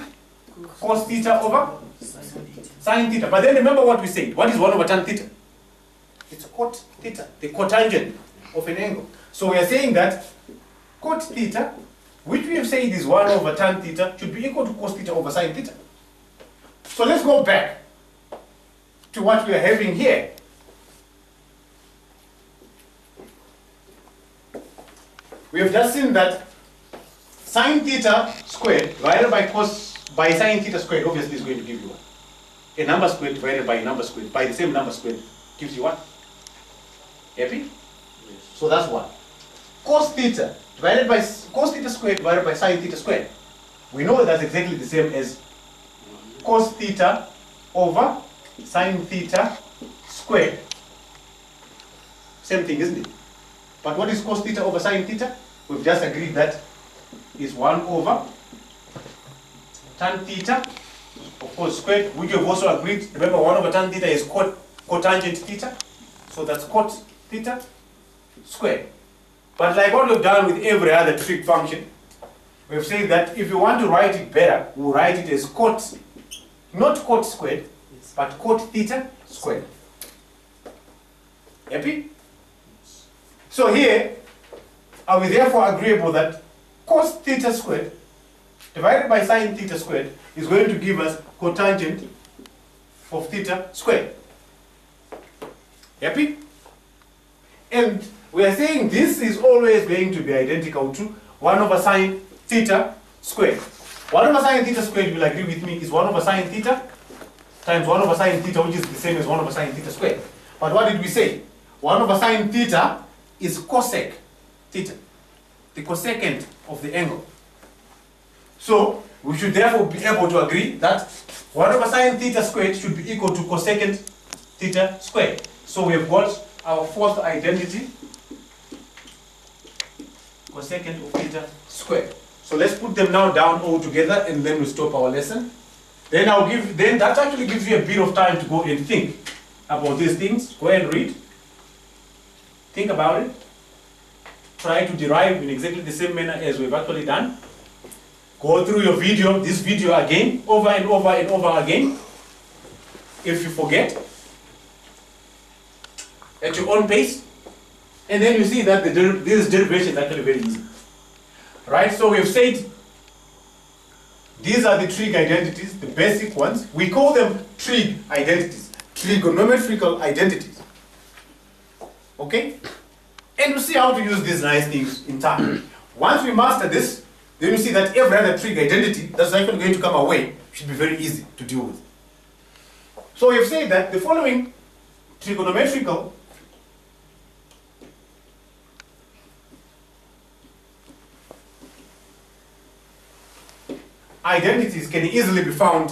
cos theta over sin theta. But then remember what we said. What is 1 over tan theta? It's cot theta, the cotangent of an angle. So we are saying that cot theta, which we have said is 1 over tan theta, should be equal to cos theta over sin theta. So let's go back to what we are having here. We have just seen that sin theta squared divided by sin theta squared obviously is going to give you what? A number squared divided by a number squared by the same number squared gives you what? Happy?
Yes.
So that's what. Cos theta squared divided by sin theta squared. We know that's exactly the same as cos theta over sin theta squared. Same thing, isn't it? But what is cos theta over sin theta? We've just agreed that is 1 over tan theta, of course, squared, which we've also agreed. Remember, 1 over tan theta is cotangent theta. So that's cot theta squared. But like what we've done with every other trig function, we've said that if you want to write it better, we'll write it as cot, not cot squared, but cot theta squared. Happy? So here, are we therefore agreeable that cos theta squared divided by sine theta squared is going to give us cotangent of theta squared? Happy? And we are saying this is always going to be identical to 1 over sine theta squared. 1 over sine theta squared, you will agree with me, is 1 over sine theta times 1 over sine theta, which is the same as 1 over sine theta squared. But what did we say? 1 over sine theta is cosec theta, the cosecant of the angle. So we should therefore be able to agree that 1 over sine theta squared should be equal to cosecant theta squared. So we have got our fourth identity, cosecant of theta squared. So let's put them now down all together and then we stop our lesson. Then that actually gives you a bit of time to go and think about these things. Go and read. Think about it. Try to derive in exactly the same manner as we've actually done. Go through your video, this video again, over and over and over again. If you forget, at your own pace. And then you see that this derivation is actually very easy. Right, so we've said these are the trig identities, the basic ones. We call them trig identities, trigonometrical identities. Okay? And we'll see how to use these nice things in time. Once we master this, then you see that every other trig identity that's actually going to come our way should be very easy to deal with. So we've said that the following trigonometrical identities can easily be found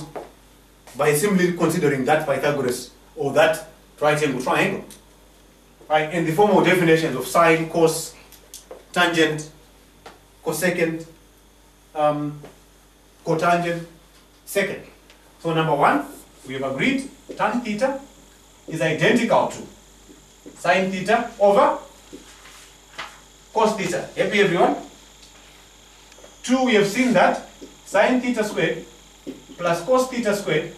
by simply considering that Pythagoras or that right angle triangle, right? And the formal definitions of sine, cos, tangent, cosecant, cotangent, secant. So number one, we have agreed tan theta is identical to sine theta over cos theta. Happy everyone? Two, we have seen that sine theta squared plus cos theta squared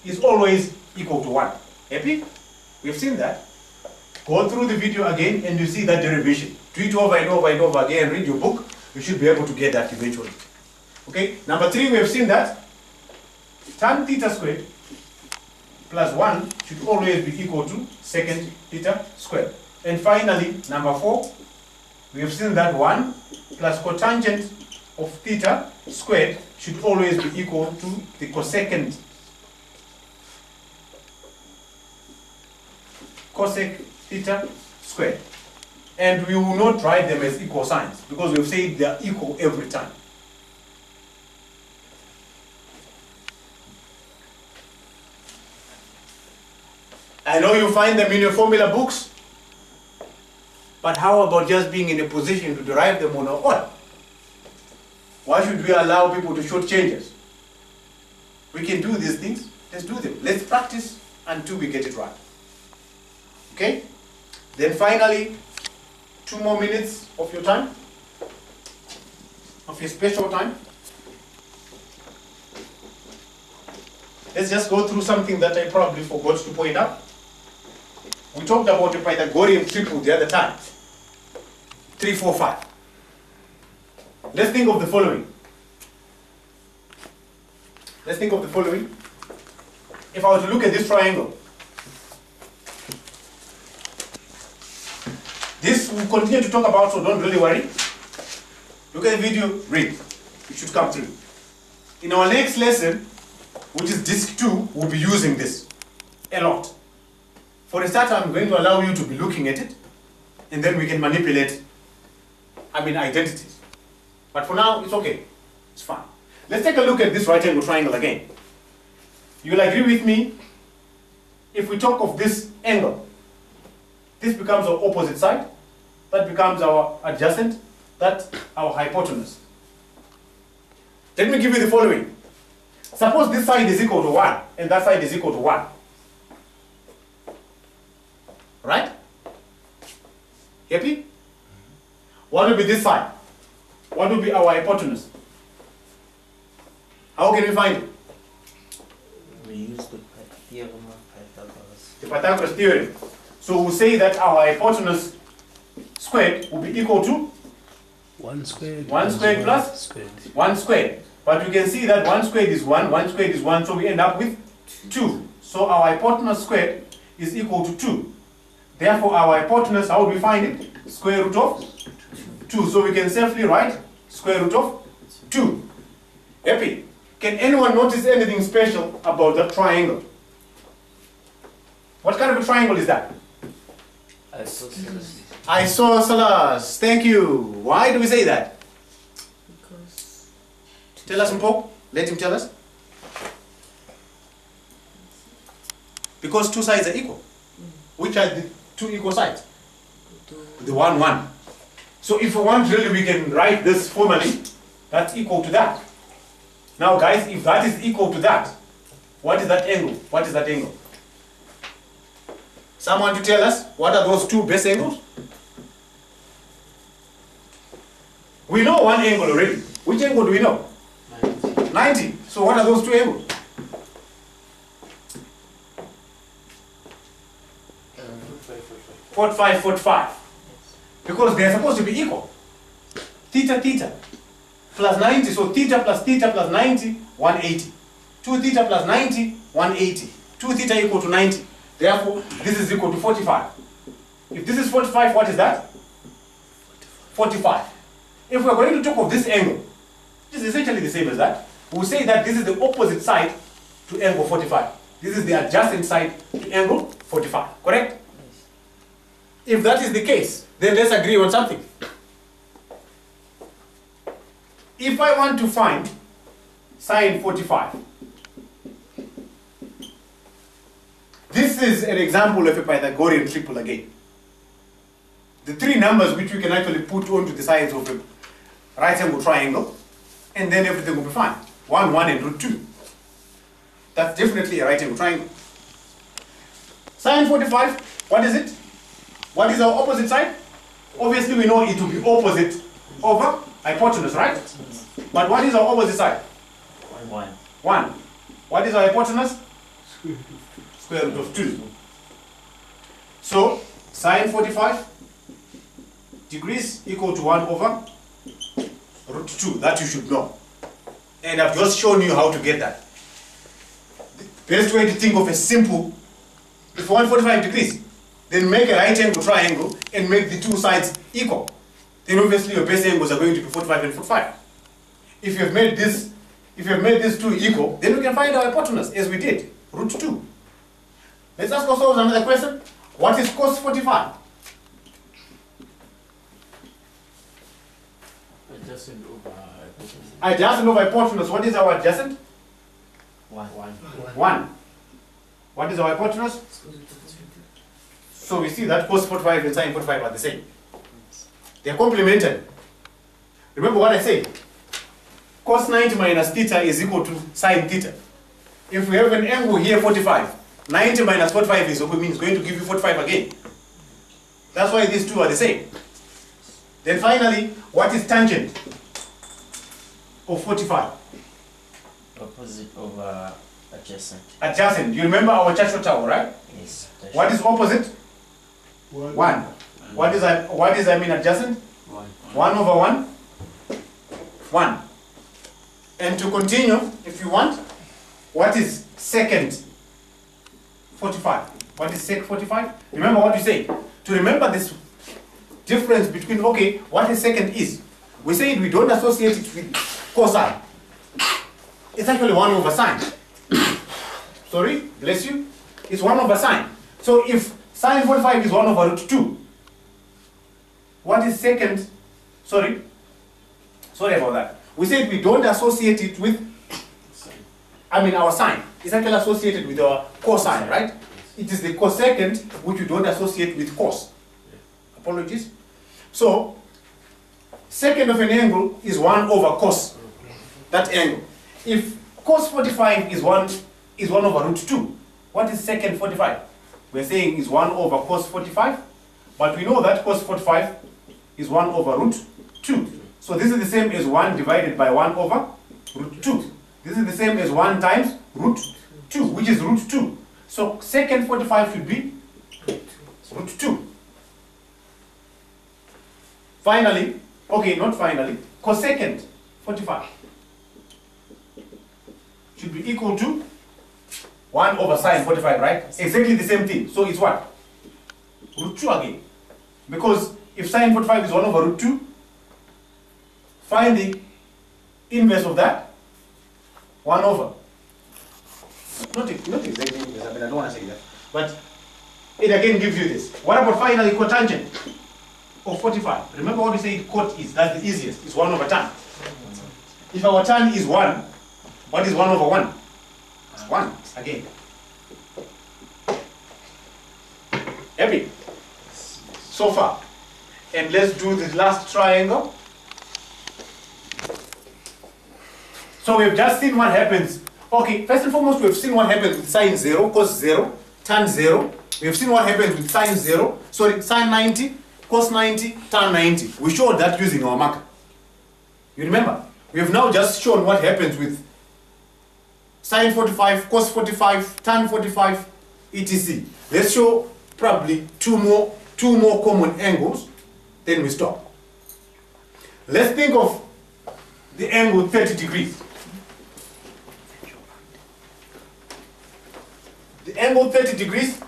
is always equal to 1. Happy? We've seen that. Go through the video again and you see that derivation. Do it over and over and over again and read your book. You should be able to get that eventually. Okay? Number 3, we have seen that tan theta squared plus 1 should always be equal to secant theta squared. And finally, number 4, we have seen that 1 plus cotangent of theta squared should always be equal to the cosecant cosec theta squared. And we will not write them as equal signs because we've said they are equal every time. I know you find them in your formula books, but how about just being in a position to derive them on our own? Why should we allow people to shortchange us? We can do these things. Let's do them. Let's practice until we get it right. Okay? Then finally, 2 more minutes of your time, of your special time. Let's just go through something that I probably forgot to point out. We talked about the Pythagorean triple the other time. 3, 4, 5. Let's think of the following. Let's think of the following. If I were to look at this triangle, this we'll continue to talk about, so don't really worry. Look at the video, read. It should come through. In our next lesson, which is disc 2, we'll be using this a lot. For a start, I'm going to allow you to be looking at it, and then we can manipulate, identities. But for now, it's okay. It's fine. Let's take a look at this right angle triangle again. You'll agree with me, if we talk of this angle, this becomes our opposite side, that becomes our adjacent, that's our hypotenuse. Let me give you the following. Suppose this side is equal to 1, and that side is equal to 1. Right? Happy? What will be this side? what will be our hypotenuse? How can we find it?
We use the theorem of Pythagoras.
The Pythagoras theorem. So we'll say that our hypotenuse squared will be equal to
1 squared.
1 squared plus
squared.
1 squared. But we can see that 1 squared is 1, 1 squared is 1, so we end up with 2. So our hypotenuse squared is equal to 2. Therefore, our hypotenuse, how would we find it? Square root of 2. So we can safely write square root of 2. Happy? Can anyone notice anything special about that triangle? What kind of a triangle is that?
Isosceles.
Isosceles. Thank you. Why do we say that?
Because
Tell us, Mpo. Let him tell us. Because two sides are equal. Which are the two equal sides? The 1, 1. So if we want really, we can write this formally. That's equal to that. Now guys, if that is equal to that, what is that angle? What is that angle? Someone to tell us, what are those two base angles? We know one angle already. Which angle do we know?
90.
90. So what are those two angles? 45, 45. Because they are supposed to be equal. Theta, theta. Plus 90. So theta plus 90, 180. 2 theta plus 90, 180. 2 theta equal to 90. Therefore, this is equal to 45. If this is 45, what is that? 45. If we are going to talk of this angle, which is essentially the same as that, we'll say that this is the opposite side to angle 45. This is the adjacent side to angle 45. Correct? If that is the case, then let's agree on something. If I want to find sine 45, this is an example of a Pythagorean triple again. The three numbers which we can actually put onto the sides of a right angle triangle, and then everything will be fine. 1, 1 and root 2. That's definitely a right angle triangle. Sine 45, what is it? What is our opposite side? Obviously we know it will be opposite over hypotenuse, right? But what is our opposite side?
1.
1. What is our hypotenuse? Square root of 2. So, sine 45 degrees equal to 1 over root 2. That you should know. And I've just shown you how to get that. The best way to think of a simple, if you want 45 degrees, then make a right angle triangle and make the two sides equal. Then obviously your base angles are going to be 45 and 45. If you have made these two equal, then we can find our hypotenuse as we did, root 2. Let's ask ourselves another question. What is cos 45?
Adjacent over hypotenuse.
Adjacent over hypotenuse. What is our adjacent?
1.
1. What is our hypotenuse? So we see that cos 45 and sine 45 are the same. They are complementary. Remember what I said? Cos 90 minus theta is equal to sine theta. If we have an angle here 45, 90 minus 45 is going to give you 45 again. That's why these two are the same. Then finally, what is tangent of 45?
Opposite over adjacent.
Adjacent. You remember our Churchill tower, right?
Yes.
What is opposite? 1. What is adjacent? 1 over 1? 1. And to continue, if you want, what is second 45? What is sec 45? Remember what we said. To remember this difference between, okay, what a second is. We said we don't associate it with cosine. It's actually 1 over sine. Sorry, bless you. It's 1 over sine. So if sine 45 is 1 over root 2, what is second? Sorry about that. We said we don't associate it with, our sine. It's actually associated with our cosine, right? It is the cosecant which we don't associate with cos. Apologies. So, second of an angle is 1 over cos. That angle. If cos 45 is 1 over root 2, what is second 45? We're saying is 1 over cos 45, but we know that cos 45 is 1 over root 2. So this is the same as 1 divided by 1 over root 2. This is the same as 1 times root 2, which is root 2. So secant 45 should be root 2. Finally, okay, not finally, cosecant 45 should be equal to 1 over sine 45, right? Exactly the same thing. So it's what? Root 2 again. Because if sine 45 is 1 over root 2, find the inverse of that. 1 over. Not exactly inverse, I mean, I don't want to say that. But it again gives you this. What about finally cotangent of 45? Remember what we said cot is? That's the easiest. It's 1 over tan. If our tan is 1, what is 1 over 1? It's 1 again. Happy? So far. And let's do the last triangle. So we've just seen what happens. Okay, first and foremost, we've seen what happens with sine 0, cos 0, tan 0. We've seen what happens with sine 0, sorry, sine 90, cos 90, tan 90. We showed that using our marker. You remember? We have now just shown what happens with sine 45, cos 45, tan 45, etc. Let's show probably two more common angles, then we stop. Let's think of the angle 30 degrees. The angle 30 degrees,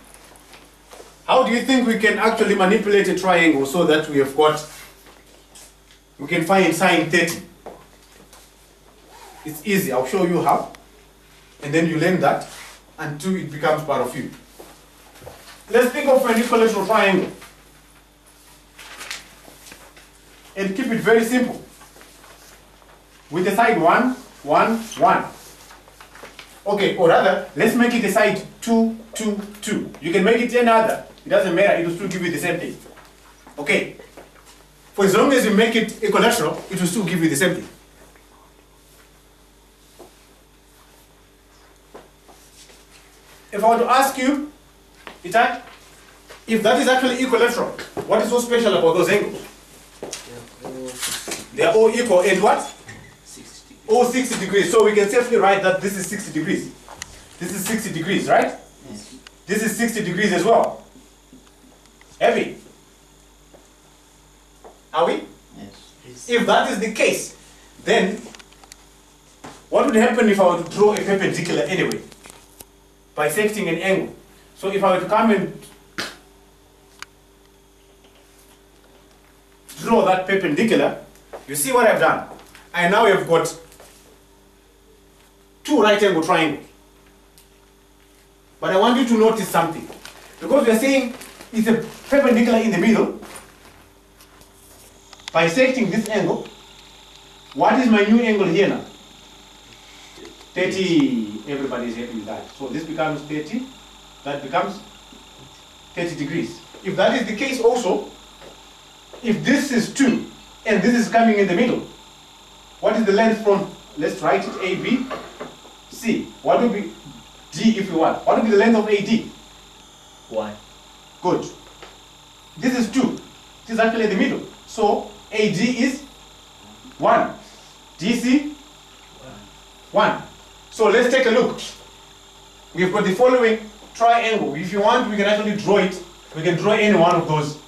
how do you think we can actually manipulate a triangle so that we can find sine 30? It's easy, I'll show you how. And then you learn that until it becomes part of you. Let's think of an equilateral triangle. And keep it very simple. With the side 1, 1, 1. Okay, or rather, let's make it a side 2, 2, 2. You can make it any other. It doesn't matter, it will still give you the same thing. Okay. For as long as you make it equilateral, it will still give you the same thing. If I were to ask you, Itai, if that is actually equilateral, what is so special about those angles? They are all equal and what?
60.
All 60 degrees. So we can safely write that this is 60 degrees. This is 60 degrees, right?
Yes.
This is 60 degrees as well. Heavy. Are we?
Yes.
If that is the case, then what would happen if I were to draw a perpendicular anyway? Bisecting an angle. So if I were to come and draw that perpendicular, you see what I've done? I now have got two right angle triangles. But I want you to notice something. Because we are saying it's a perpendicular in the middle, bisecting this angle. What is my new angle here now? 30. Everybody is happy with that. So this becomes 30. That becomes 30 degrees. If that is the case also, if this is 2 and this is coming in the middle, what is the length from, let's write it A, B, C. What would be D if you want? What would be the length of AD?
1.
Good. This is 2. This is actually the middle. So AD is 1. DC 1. So let's take a look. We've got the following triangle. If you want, we can actually draw it. We can draw any one of those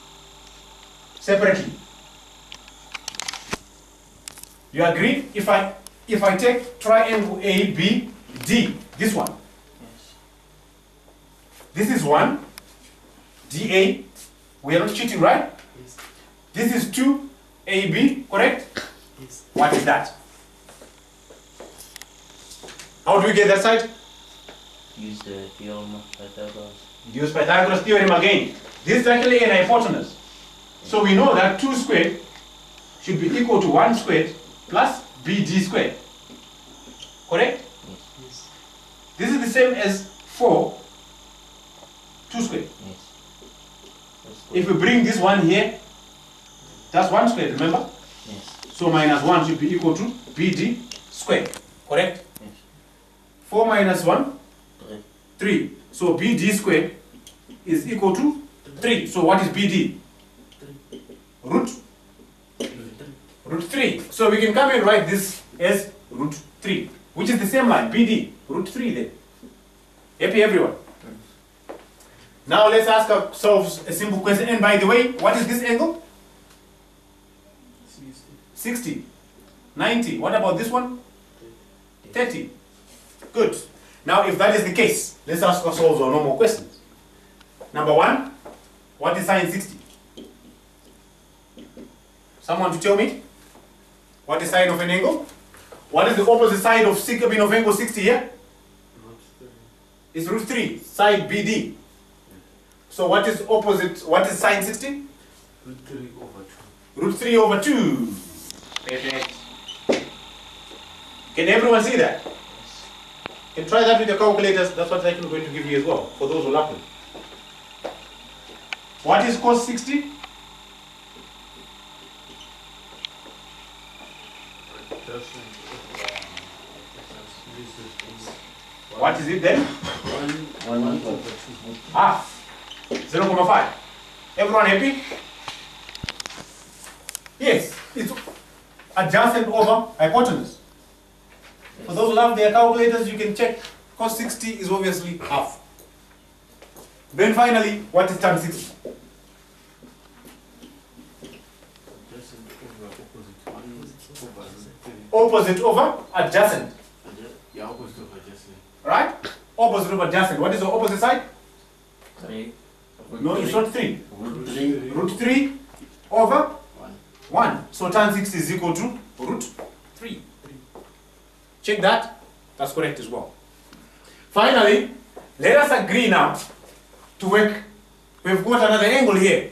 separately. You agree? If I take triangle ABD, this one.
Yes.
This is 1. DA. We are not cheating, right?
Yes.
This is 2. AB, correct?
Yes.
What is that? How do we get that side?
Use the theorem of Pythagoras.
Use Pythagoras theorem again. This is actually an hypotenuse. So we know that 2 squared should be equal to 1 squared plus BD squared. Correct?
Yes.
This is the same as 4, 2 squared.
Yes.
If we bring this one here, that's 1 squared, remember?
Yes.
So minus 1 should be equal to BD squared. Correct?
Yes.
4 minus 1?
3.
3. So BD squared is equal to 3. So what is BD? Root root 3. So we can come and write this as root 3, which is the same line, BD, root 3 then. Happy everyone? Now let's ask ourselves a simple question. And by the way, what is this angle? 60. 90. What about this one? 30. Good. Now if that is the case, let's ask ourselves our normal questions. Number 1, what is sine 60? Someone to tell me? What is sine of an angle? What is the opposite side of angle 60 here? It's root 3, side BD. So what is opposite, what is sine 60?
Root 3 over 2.
Root 3 over 2. Perfect. Can everyone see that? You can try that with your calculators. That's what I'm going to give you as well, for those who love them. What is cos 60? What is it then?
1 over 2.
Half. 0.5. Everyone happy? Yes, it's adjacent over hypotenuse. For those who love their calculators, you can check cos 60 is obviously half. Then finally, what is tan 60? Opposite over adjacent.
Yeah, opposite over adjacent.
Right? Opposite over adjacent. What is the opposite side?
3.
No, it's not 3.
Root 3.
Root 3 over
1.
1. So tan 60 is equal to root 3. Check that. That's correct as well. Finally, let us agree now to work. We've got another angle here.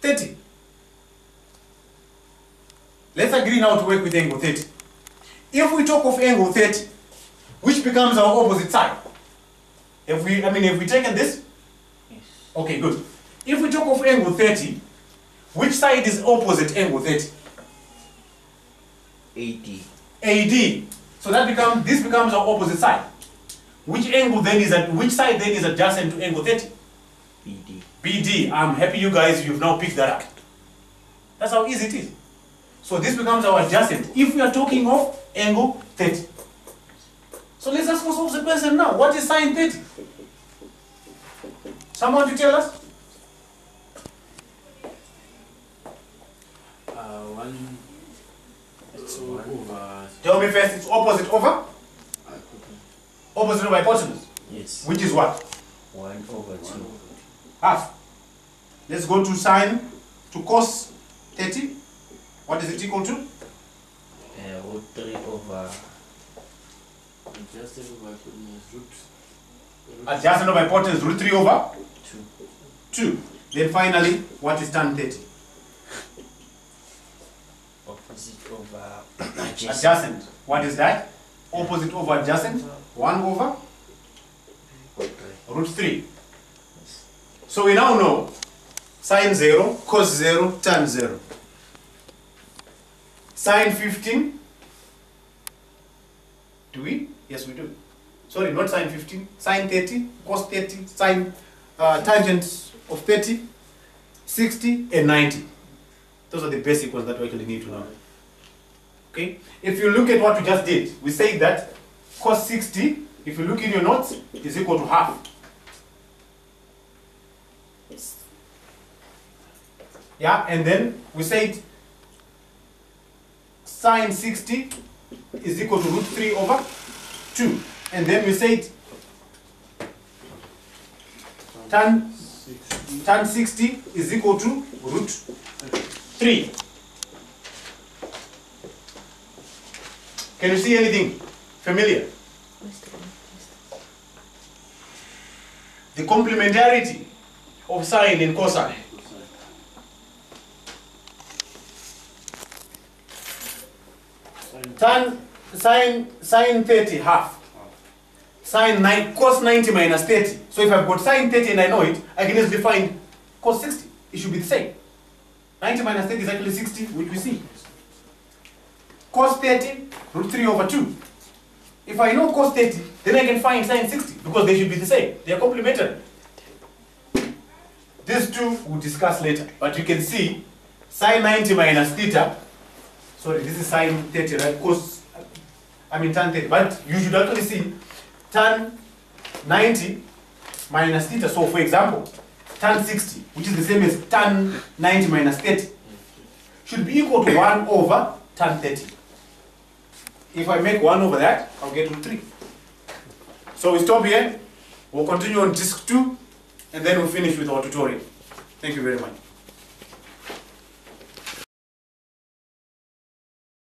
30. Let's agree now to work with angle 30. If we talk of angle 30, which becomes our opposite side? Have we taken this?
Yes.
Okay, good. If we talk of angle 30, which side is opposite angle 30?
AD.
AD. So this becomes our opposite side. Which side then is adjacent to angle 30?
BD.
BD. I'm happy you guys, you've now picked that up. That's how easy it is. So this becomes our adjacent if we are talking of angle 30. So let's ask ourselves the question now. What is sine 30? Someone to tell us?
1. It's over.
Tell me first, it's opposite over? Opposite over hypotenuse.
Yes.
Which is what?
1 over 2.
Half. Let's go to cos 30. What is it equal to?
Root 3 over.
Adjacent over hypotenuse root.
Adjacent over hypotenuse, root 3 over
2.
2. Then finally, what is tan 30?
Opposite over adjacent.
Adjacent. What is that? Opposite over adjacent. 1 over root 3. So we now know sine 0, cos 0, tan 0. Sine 15. Do we? Yes, we do. Sorry, not sine 15. Sine 30, cos 30, sine tangent of 30, 60, and 90. Those are the basic ones that we actually need to know. Okay? If you look at what we just did, we say that cos 60, if you look in your notes, is equal to half. Yeah, and then we said sine 60 is equal to root 3 over 2. And then we said tan 60 is equal to root 3. Can you see anything familiar? The complementarity of sine and cosine. Sine 30 half. Cos 90 minus 30. So if I've got sine 30 and I know it, I can easily find cos 60. It should be the same. 90 minus 30 is actually 60, which we see. Cos 30, root 3 over 2. If I know cos 30, then I can find sine 60, because they should be the same. They are complementary. These two we'll discuss later. But you can see sine 90 minus theta sorry, this is sine 30, right? Cos, I mean tan 30, but you should actually see tan 90 minus theta. So for example, tan 60, which is the same as tan 90 minus 30, should be equal to 1 over tan 30. If I make 1 over that, I'll get root 3. So we stop here. We'll continue on disc 2, and then we'll finish with our tutorial. Thank you very much.